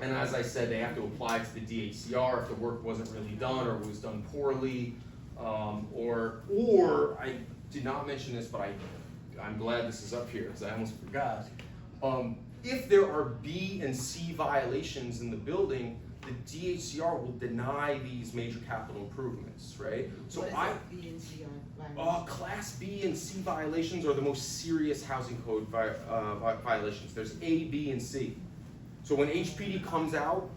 And as I said, they have to apply to the DHCR if the work wasn't really done or was done poorly. Or I did not mention this, but I'm glad this is up here because I almost forgot. If there are B and C violations in the building, the DHCR will deny these major capital improvements, right? So What is that B and C violation? Class B and C violations are the most serious housing code violations. There's A, B, and C. So when HPD comes out,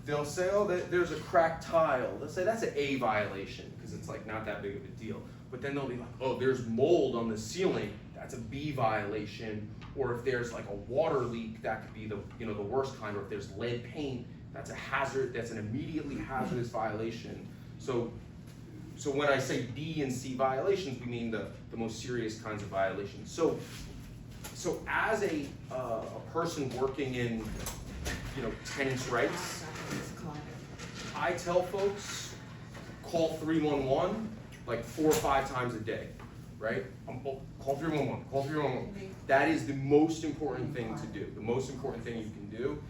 they'll say, oh, there's a cracked tile. They'll say that's an A violation because it's like not that big of a deal. But then they'll be like, oh, there's mold on the ceiling. That's a B violation. Or if there's like a water leak, that could be the worst kind. Or if there's lead paint, that's a hazard. That's an immediately hazardous violation. So when I say B and C violations, we mean the most serious kinds of violations. So as a person working in tenants' rights, I tell folks, call 311 like 4 or 5 times a day, right? Call 311, call 311. That is the most important thing to do. The most important thing you can do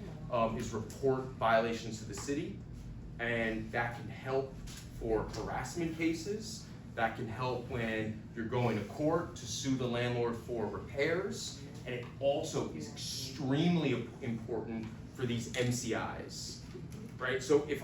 is report violations to the city, and that can help for harassment cases. That can help when you're going to court to sue the landlord for repairs, and it also is extremely important for these MCIs, right? So if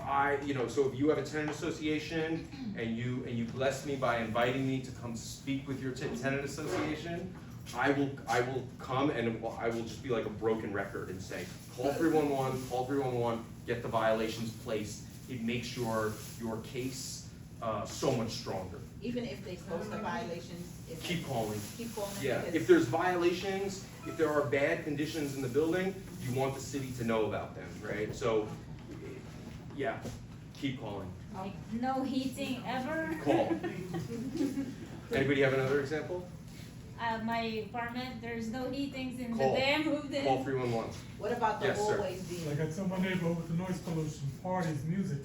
you have a tenant association and you bless me by inviting me to come speak with your tenant association, I will come and I will just be like a broken record and say, call 311, get the violations placed. It makes your case so much stronger. Even if they post the violations? Keep calling. Keep calling? Yeah, because- if there's violations, if there are bad conditions in the building, you want the city to know about them, right? So, yeah, keep calling. Like, no heating ever? Call. Anybody have another example? My apartment, there's no heatings in the Call. day I moved in. Call 311. What about the Yes, sir. hallways being? Like I tell my neighbor with the noise pollution, parties, music.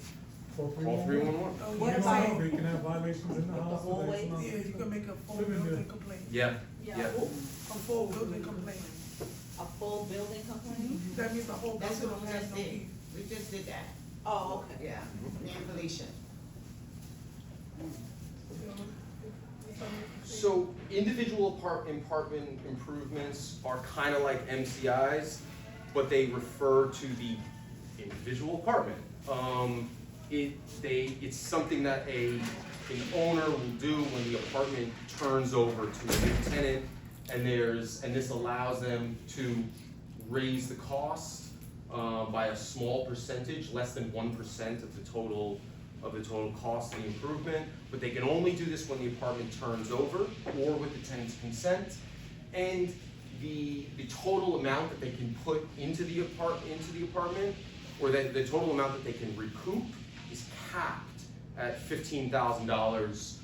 Call 311. What You about- don't know, they can have violations in the The house. so that's hallways? not- Yeah, you can make a full Living there. building complaint. Yeah, Yeah. yeah. A full building complaint. A full building complaint? That means the whole That's building what we has just no did. heat. We just did that. Oh, okay. Yeah, me and Felicia. So individual apartment improvements are kind of like MCIs, but they refer to the individual apartment. It's something that an owner will do when the apartment turns over to a new tenant, and this allows them to raise the cost by a small percentage, less than 1% of the total cost of the improvement, but they can only do this when the apartment turns over or with the tenant's consent. And the total amount that they can put into the apartment, or the total amount that they can recoup, is capped at $15,000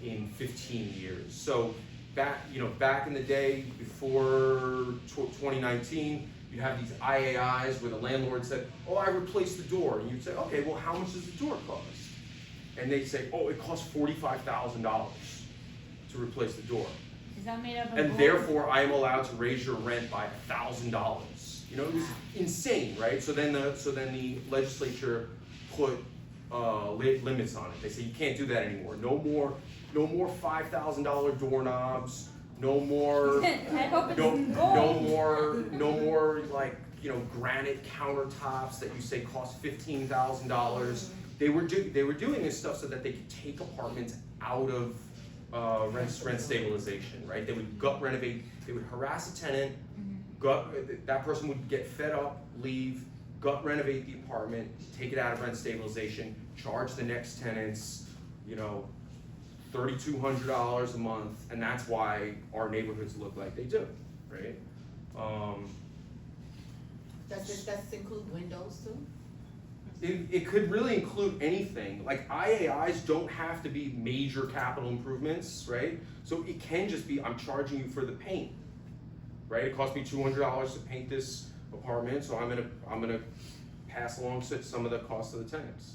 in 15 years. So back in the day before 2019. You have these IAIs where the landlord said, oh, I replaced the door. And you'd say, okay, well, how much does the door cost? And they'd say, oh, it costs $45,000 to replace the door. Is that made up of And gold? therefore, I am allowed to raise your rent by $1,000. It was insane, right? So then the legislature put limits on it. They say you can't do that anymore. No more $5,000 doorknobs. no more, I hope it's no, in no more like, granite countertops that you say cost $15,000. They were doing this stuff so that they could take apartments out of rent stabilization, right? They would gut renovate, they would harass a tenant, that person would get fed up, leave, gut renovate the apartment, take it out of rent stabilization, charge the next tenants, $3,200 a month, and that's why our neighborhoods look like they do, right? Does this include windows too? It could really include anything. Like IAIs don't have to be major capital improvements, right? So it can just be, I'm charging you for the paint, right? It cost me $200 to paint this apartment, so I'm gonna pass along some of the cost of the tenants,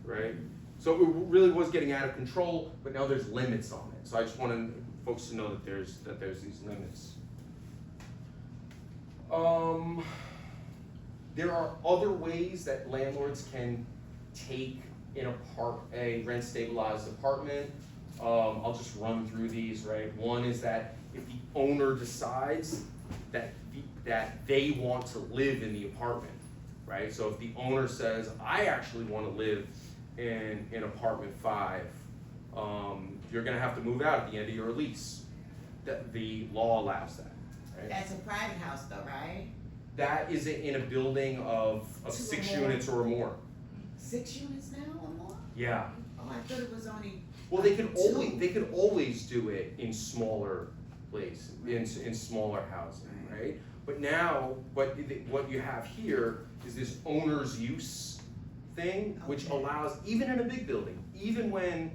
right? So it really was getting out of control, but now there's limits on it. So I just wanted folks to know that there's these limits. There are other ways that landlords can take a rent stabilized apartment. I'll just run through these, right? One is that if the owner decides that they want to live in the apartment, right? So if the owner says, I actually want to live in apartment 5, you're gonna have to move out at the end of your lease. The law allows that, right? That's a private house though, right? That is in a building of 6 units or more. 6 units now or more? Yeah. Oh, I thought it was only. Well, they could always do it in smaller places, in smaller housing, right? But now, what you have here is this owner's use thing, which allows, even in a big building, even when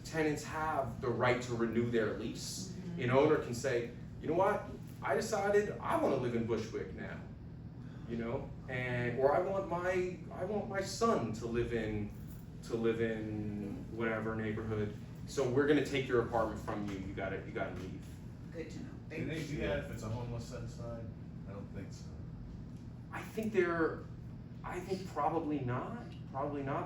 tenants have the right to renew their lease, an owner can say, you know what, I decided I want to live in Bushwick now. Or I want my son to live in whatever neighborhood. So we're gonna take your apartment from you. You gotta leave. Good to know. Do they do that if it's a homeless set aside? I don't think so. I think probably not,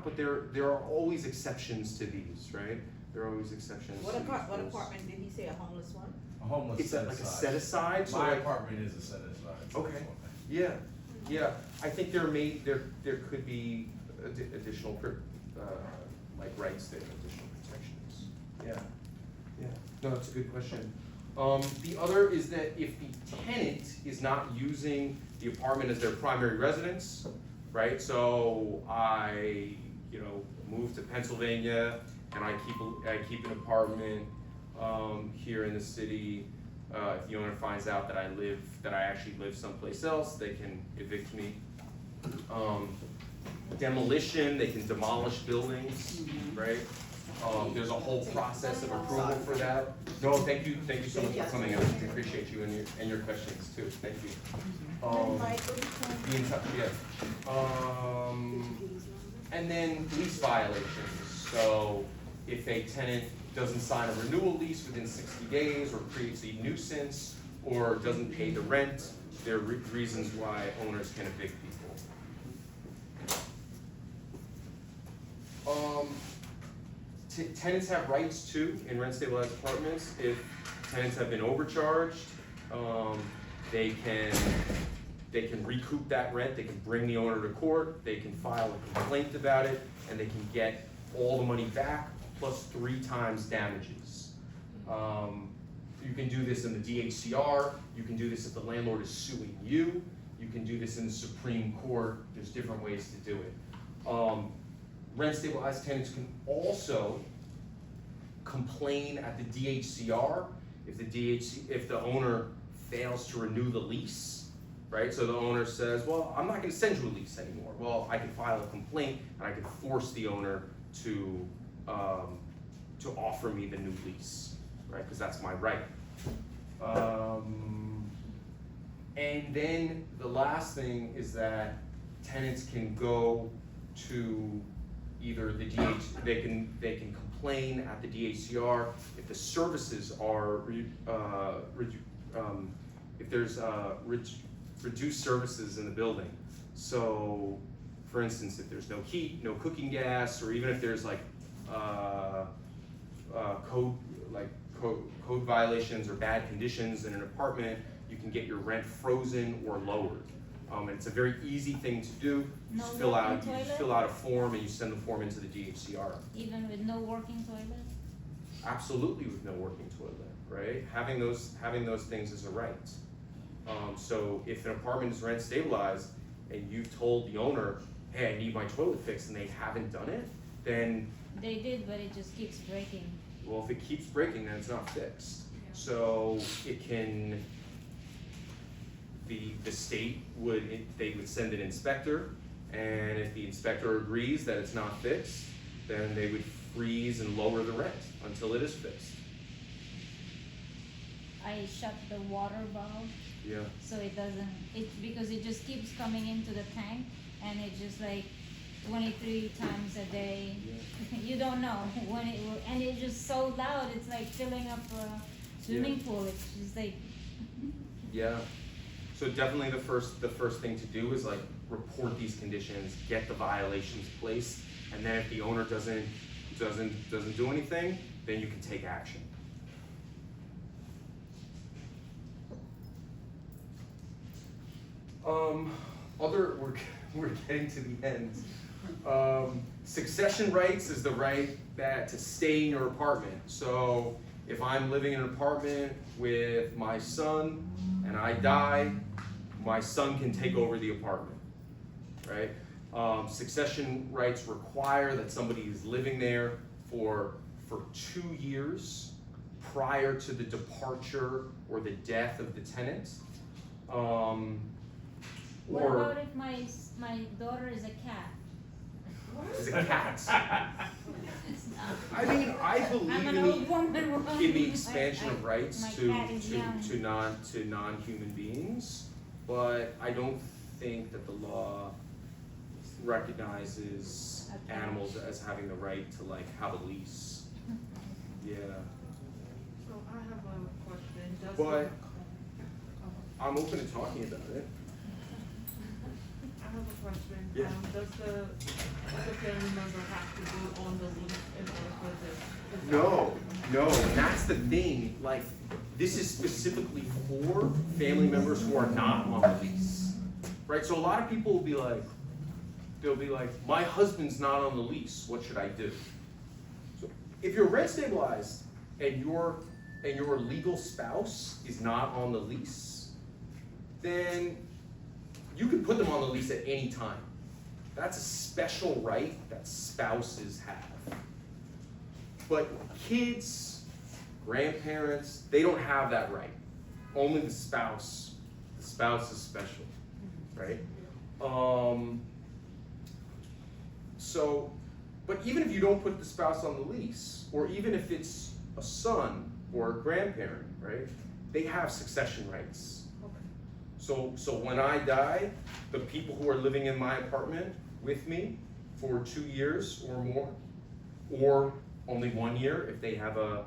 but there are always exceptions to these, right? There are always exceptions. What to these rules. apartment did he say, a homeless one? A homeless It's set like a aside. set aside. So My like, apartment is a set aside. So Okay. that's one thing. yeah. I think there could be additional rights there, additional protections. Yeah. No, that's a good question. The other is that if the tenant is not using the apartment as their primary residence, right? So I, moved to Pennsylvania and I keep an apartment here in the city. If the owner finds out that I actually live someplace else, they can evict me. Demolition, they can demolish buildings, right? There's a whole process of approval for that. No, thank you so much for coming out. I appreciate you and your questions too. Thank you. Be in touch, yeah. And then lease violations. So if a tenant doesn't sign a renewal lease within 60 days or creates a nuisance or doesn't pay the rent, there are reasons why owners can evict people. Tenants have rights too in rent stabilized apartments. If tenants have been overcharged, they can recoup that rent, they can bring the owner to court, they can file a complaint about it, and they can get all the money back plus 3 times damages. You can do this in the DHCR, you can do this if the landlord is suing you, you can do this in the Supreme Court, there's different ways to do it. Rent stabilized tenants can also complain at the DHCR if the owner fails to renew the lease, right? So the owner says, well, I'm not gonna send you a lease anymore. Well, I can file a complaint and I can force the owner to offer me the new lease, right? Because that's my right. And then the last thing is that tenants can go to either the they can complain at the DHCR if the services are if there's reduced services in the building. So, for instance, if there's no heat, no cooking gas, or even if there's code violations or bad conditions in an apartment, you can get your rent frozen or lowered. And it's a very easy thing to do. You No just fill out, working you just toilet? fill out a form and you send the form into the DHCR. Even with no working toilet? Absolutely with no working toilet, right? Having those things is a right. So if an apartment is rent stabilized and you've told the owner, hey, I need my toilet fixed, and they haven't done it, then, They did, but it just keeps breaking. well, if it keeps breaking, then it's not fixed. So it can, the state they would send an inspector, and if the inspector agrees that it's not fixed, then they would freeze and lower the rent until it is fixed. I shut the water valve Yeah. so it doesn't, because it just keeps coming into the tank and it just like 23 times a day. You don't know when it will, and it's just so loud, it's like filling up a swimming pool, it's just like, Yeah, so definitely the first thing to do is like report these conditions, get the violations placed, and then if the owner doesn't do anything, then you can take action. We're getting to the end. Succession rights is the right to stay in your apartment. So if I'm living in an apartment with my son and I die, my son can take over the apartment, right? Succession rights require that somebody is living there for 2 years prior to the departure or the death of the tenant. what Or about if my daughter is a cat? is a cat. I mean, I I'm believe an in old woman. in the expansion of rights my to cat is young. non-human beings, but I don't think that the law recognizes Okay. animals as having the right to like have a lease. Yeah, So I have a question, does but the, I'm open to talking about it. I have a question. Yeah. Does the family member have to be on the lease in order for this? No, and that's the thing, like, this is specifically for family members who are not on the lease, right? So a lot of people will be like, they'll be like, my husband's not on the lease, what should I do? So if you're rent stabilized and your legal spouse is not on the lease, then you can put them on the lease at any time. That's a special right that spouses have. But kids, grandparents, they don't have that right. Only the spouse. The spouse is special, right? So, but even if you don't put the spouse on the lease, or even if it's a son or a grandparent, right? They have succession rights. So when I die, the people who are living in my apartment with me for 2 years or more, or only 1 year if they have a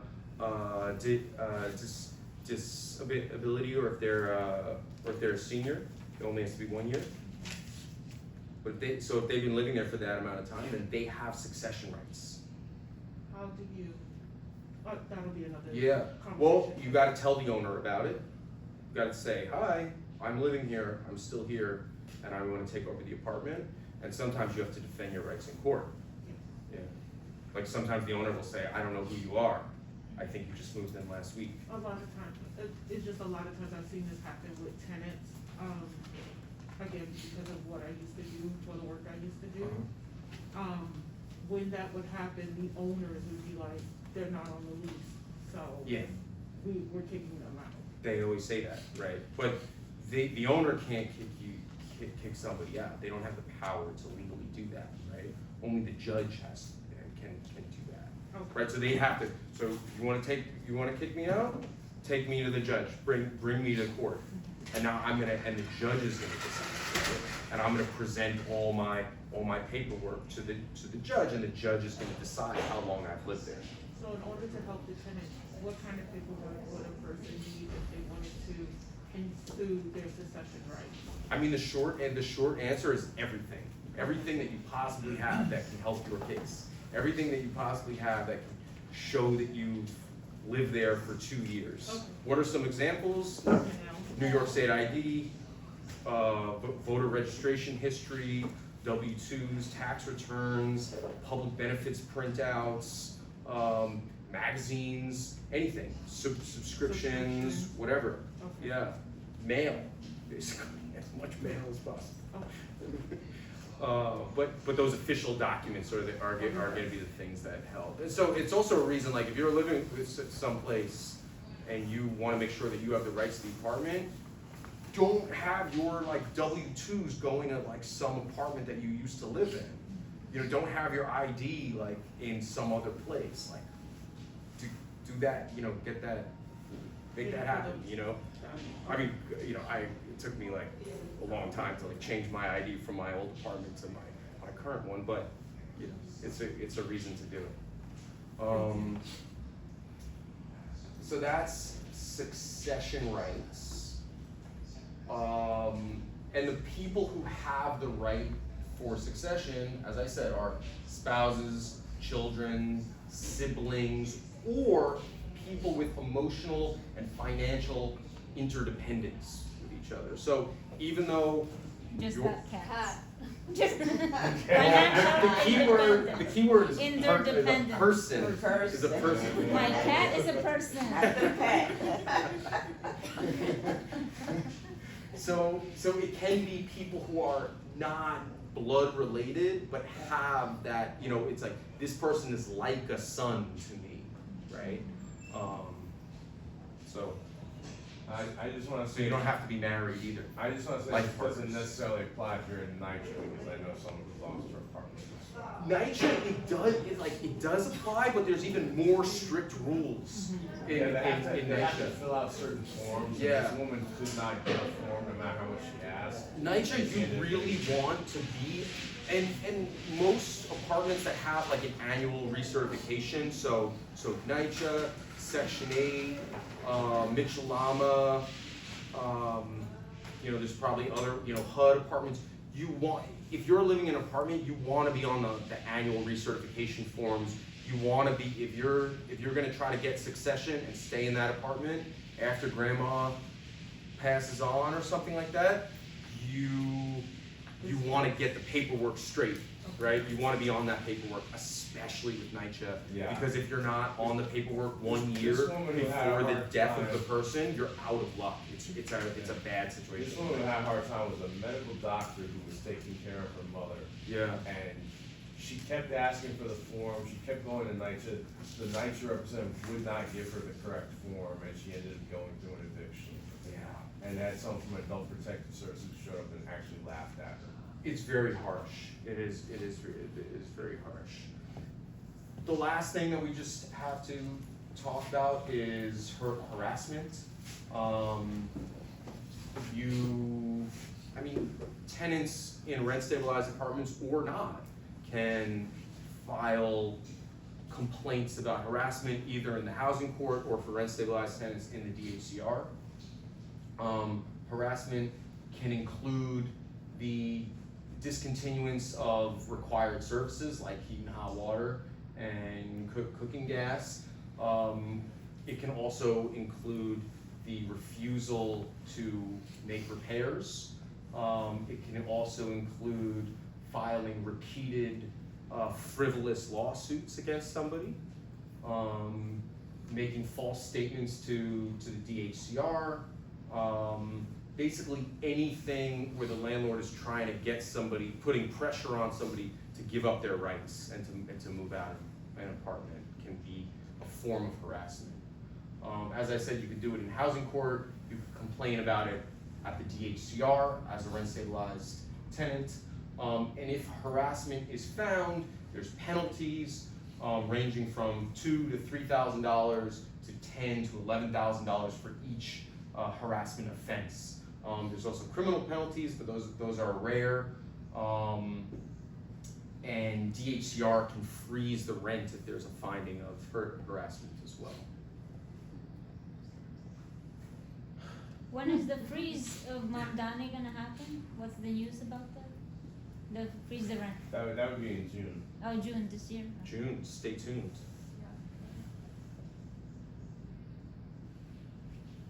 disability, or if they're a senior, it only has to be 1 year. But if they've been living there for that amount of time, then they have succession rights. How do you, that'll be another Yeah. conversation. Well, you got to tell the owner about it. You got to say, hi, I'm living here, I'm still here, and I want to take over the apartment. And sometimes you have to defend your rights in court. Yeah. Like sometimes the owner will say, I don't know who you are. I think you just moved in last week. A lot of times, it's just a lot of times I've seen this happen with tenants, again, because of what I used to do, for the work I used to do. When that would happen, the owners would be like, they're not on the lease, so Yeah. we're kicking them out. They always say that, right? But the owner can't kick somebody out. They don't have the power to legally do that, right? Only the judge can do that. Okay. Right, so they have to, so you wanna kick me out? Take me to the judge, bring me to court. And now and the judge is gonna decide. And I'm gonna present all my paperwork to the judge, and the judge is gonna decide how long I've lived there. So in order to help the tenant, what kind of paperwork would a person need if they wanted to ensue their succession rights? I mean, the short answer is everything. Everything that you possibly have that can help your case. Everything that you possibly have that can show that you've live there for 2 years. Okay. What are some examples? New York State ID, voter registration history, W-2s, tax returns, public benefits printouts, magazines, anything, subscriptions, whatever. Okay. Yeah, mail, basically, as much mail as possible. But those official documents are going to be the things that help. And so it's also a reason, like, if you're living someplace and you want to make sure that you have the rights to the apartment, don't have your like W-2s going to like some apartment that you used to live in. You know, don't have your ID like in some other place. Like, do that. You know, get that, make that happen. You know, I mean, you know, it took me like a long time to like change my ID from my old apartment to my current one, but you know, it's a reason to do it. So that's succession rights. And the people who have the right for succession, as I said, are spouses, children, siblings, or people with emotional and financial interdependence with each other. So even though Just you're- that cat. Cat. Just the financial keyword is interdependence. a person. Is a person. My cat is a person. After Pat. So it can be people who are not blood related, but have that, you know, it's like, this person is like a son to me, right? So I just wanna you say, don't have to be married either. I just wanna say Life it doesn't partners. necessarily apply if you're in NYCHA, because I know someone who lost her apartment. NYCHA, it does apply, but there's even more strict rules in Yeah, they have to NYCHA. fill out certain forms, and Yeah. this woman could not get a form no matter how much she asked. NYCHA, you really want to be, and most apartments that have like an annual recertification, so NYCHA, Section 8, Mitchell-Lama, you know, there's probably other, you know, HUD apartments. If you're living in an apartment, you want to be on the annual recertification forms. You want to be, if you're going to try to get succession and stay in that apartment after grandma passes on or something like that, you want to get the paperwork straight, right? You want to be on that paperwork, especially with NYCHA. Yeah. Because if you're not on the paperwork 1 year This woman who had a before the hard death of time- the person, you're out of luck. It's a bad This situation. woman who had a hard time was a medical doctor who was taking care of her mother. Yeah. And she kept asking for the form, she kept going to NYCHA, the NYCHA representative would not give her the correct form, and she ended up going through an eviction. Yeah. And had someone from Adult Protective Services showed up and actually laughed at her. It's very harsh. It is very harsh. The last thing that we just have to talk about is harassment. Tenants in rent stabilized apartments or not can file complaints about harassment either in the housing court or for rent stabilized tenants in the DHCR. Harassment can include the discontinuance of required services like heat and hot water and cooking gas. It can also include the refusal to make repairs. It can also include filing repeated frivolous lawsuits against somebody, making false statements to the DHCR, basically anything where the landlord is trying to get somebody, putting pressure on somebody to give up their rights and to move out of an apartment can be a form of harassment. As I said, you could do it in housing court, you could complain about it at the DHCR as a rent stabilized tenant. And if harassment is found, there's penalties ranging from $2,000 to $3,000 to $10,000 to $11,000 for each harassment offense. There's also criminal penalties, but those are rare. And DHCR can freeze the rent if there's a finding of harassment as well. When is the freeze of Mamdani gonna happen? What's the news about that? The freeze the rent? That would be in June. Oh, June this year. June, stay tuned.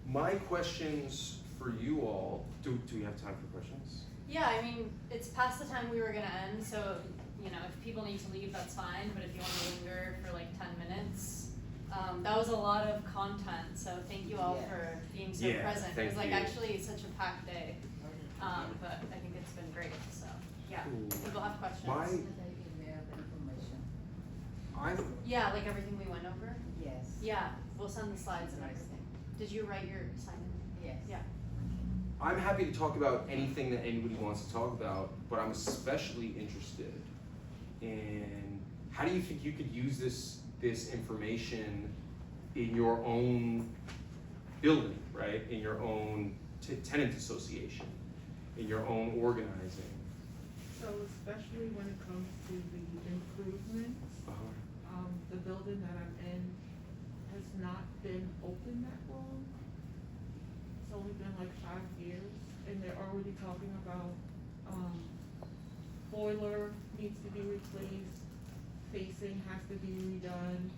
My questions for you all, do we have time for questions? Yeah, I mean, it's past the time we were gonna end, so, you know, if people need to leave, that's fine, but if you wanna linger for like 10 minutes, that was a lot of content, so thank you all Yeah. for being so Yeah, present. It thank was like you. actually such a packed day, but I think it's been great, so, yeah, Cool. people have questions. Yeah, like everything we went over? Yes. Yeah, we'll send the slides and everything. Did you write your assignment? Yes. Yeah. I'm happy to talk about anything that anybody wants to talk about, but I'm especially interested in how do you think you could use this information in your own building, right? In your own tenant association, in your own organizing. So especially when it comes to the improvements, the building that I'm in has not been open that long. It's only been like 5 years, and they're already talking about, boiler needs to be replaced, facing has to be redone.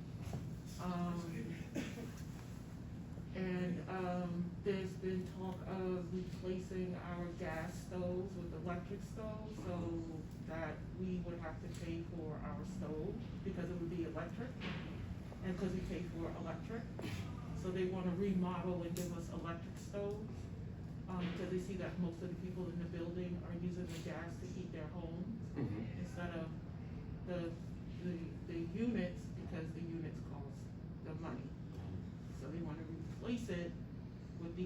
There's been talk of replacing our gas stoves with electric stoves, so that we would have to pay for our stove because it would be electric, and because we pay for electric. So they wanna remodel and give us electric stoves, because they see that most of the people in the building are using the gas to heat their homes instead of the units, because the units cost the money. So they wanna replace it with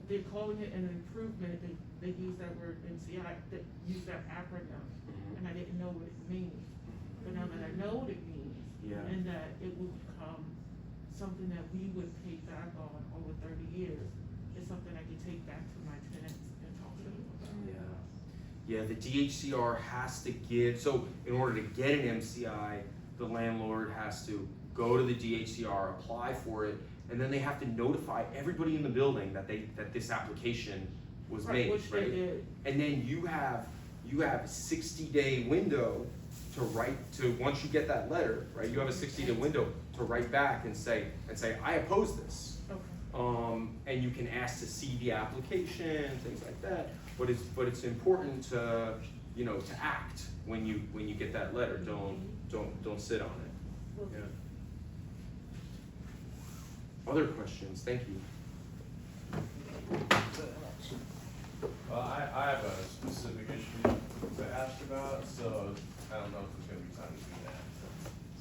they're calling it an improvement, they use that word NCI, they use that acronym, and I didn't know what it means. But now that I know what it means, Yeah. and that it will become something that we would pay back on over 30 years, it's something I can take back to my tenants and talk to them about. Yeah, the DHCR has to give, so in order to get an MCI, the landlord has to go to the DHCR, apply for it, and then they have to notify everybody in the building that this application was Right, made, which they right? did. And then you have a 60-day window to write to, once you get that letter, right, you have a 60-day window to write back and say, I oppose this. Okay. And you can ask to see the application, things like that, but it's important to, you know, to act when you get that letter, don't sit on it. Well, Yeah. Other questions, thank you. Well, I have a specific issue to ask about, so I don't know if there's gonna be time to do that.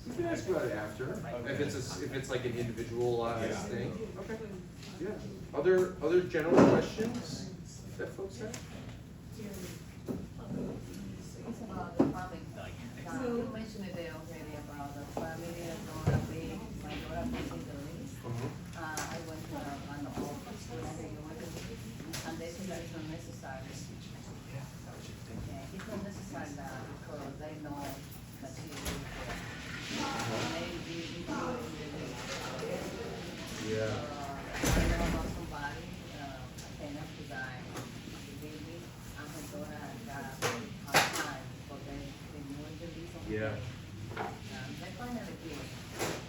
You can ask about it after, Okay. if it's like an individualized Yeah. thing. Okay. Yeah. Other general questions that folks have? You mentioned it there already about the family is gonna be, my daughter facing the lease. I went to an office where you went to, and they said that it's not necessary. Yeah, it's not necessary that, because they know that she lives there. Maybe including the lease. Yeah. I know about somebody, a tenant who died, the baby, and her daughter got a time, but they renewed the lease on Yeah. they finally did,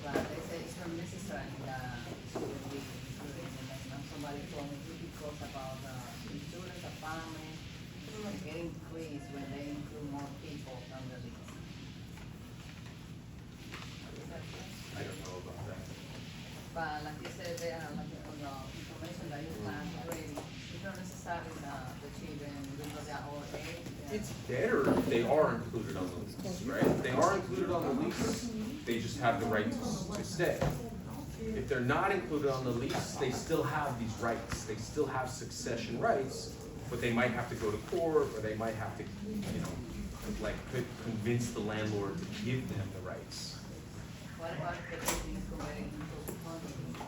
but they say it's not necessary that it will be included in the next one. Somebody told me because about insurance, a family, get increased when they include more people on the list. I don't know about that. But like you said, they are like on the information that you have already, it's not necessary that the children, even though they are all age. It's better if they are included on the lease, right? If they are included on the lease, they just have the right to stay. If they're not included on the lease, they still have these rights. They still have succession rights, but they might have to go to court, or they might have to, you know, like convince the landlord to give them the rights. What about if the baby is converted into condominium?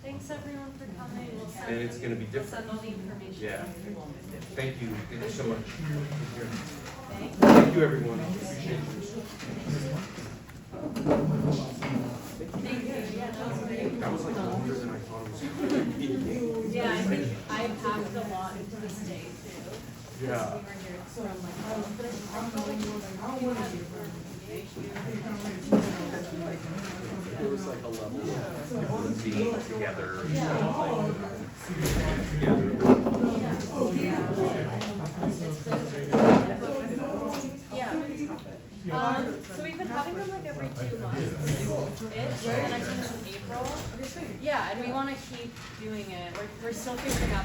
Thanks everyone for coming, we'll send. And it's gonna be we'll different. send all the information. Yeah. Thank you so much. Thanks. Thank you, everyone. Appreciate it. Thank you, yeah, that was great. That was like longer than I thought it was gonna be. Yeah, I think I packed a lot into this day too. Yeah. We were here from like, but I felt like we had more information. There was like a level of being together. Yeah. So we've been having them like every 2 months. Ish, and I finished in April. Yeah, and we wanna keep doing it. We're still figuring out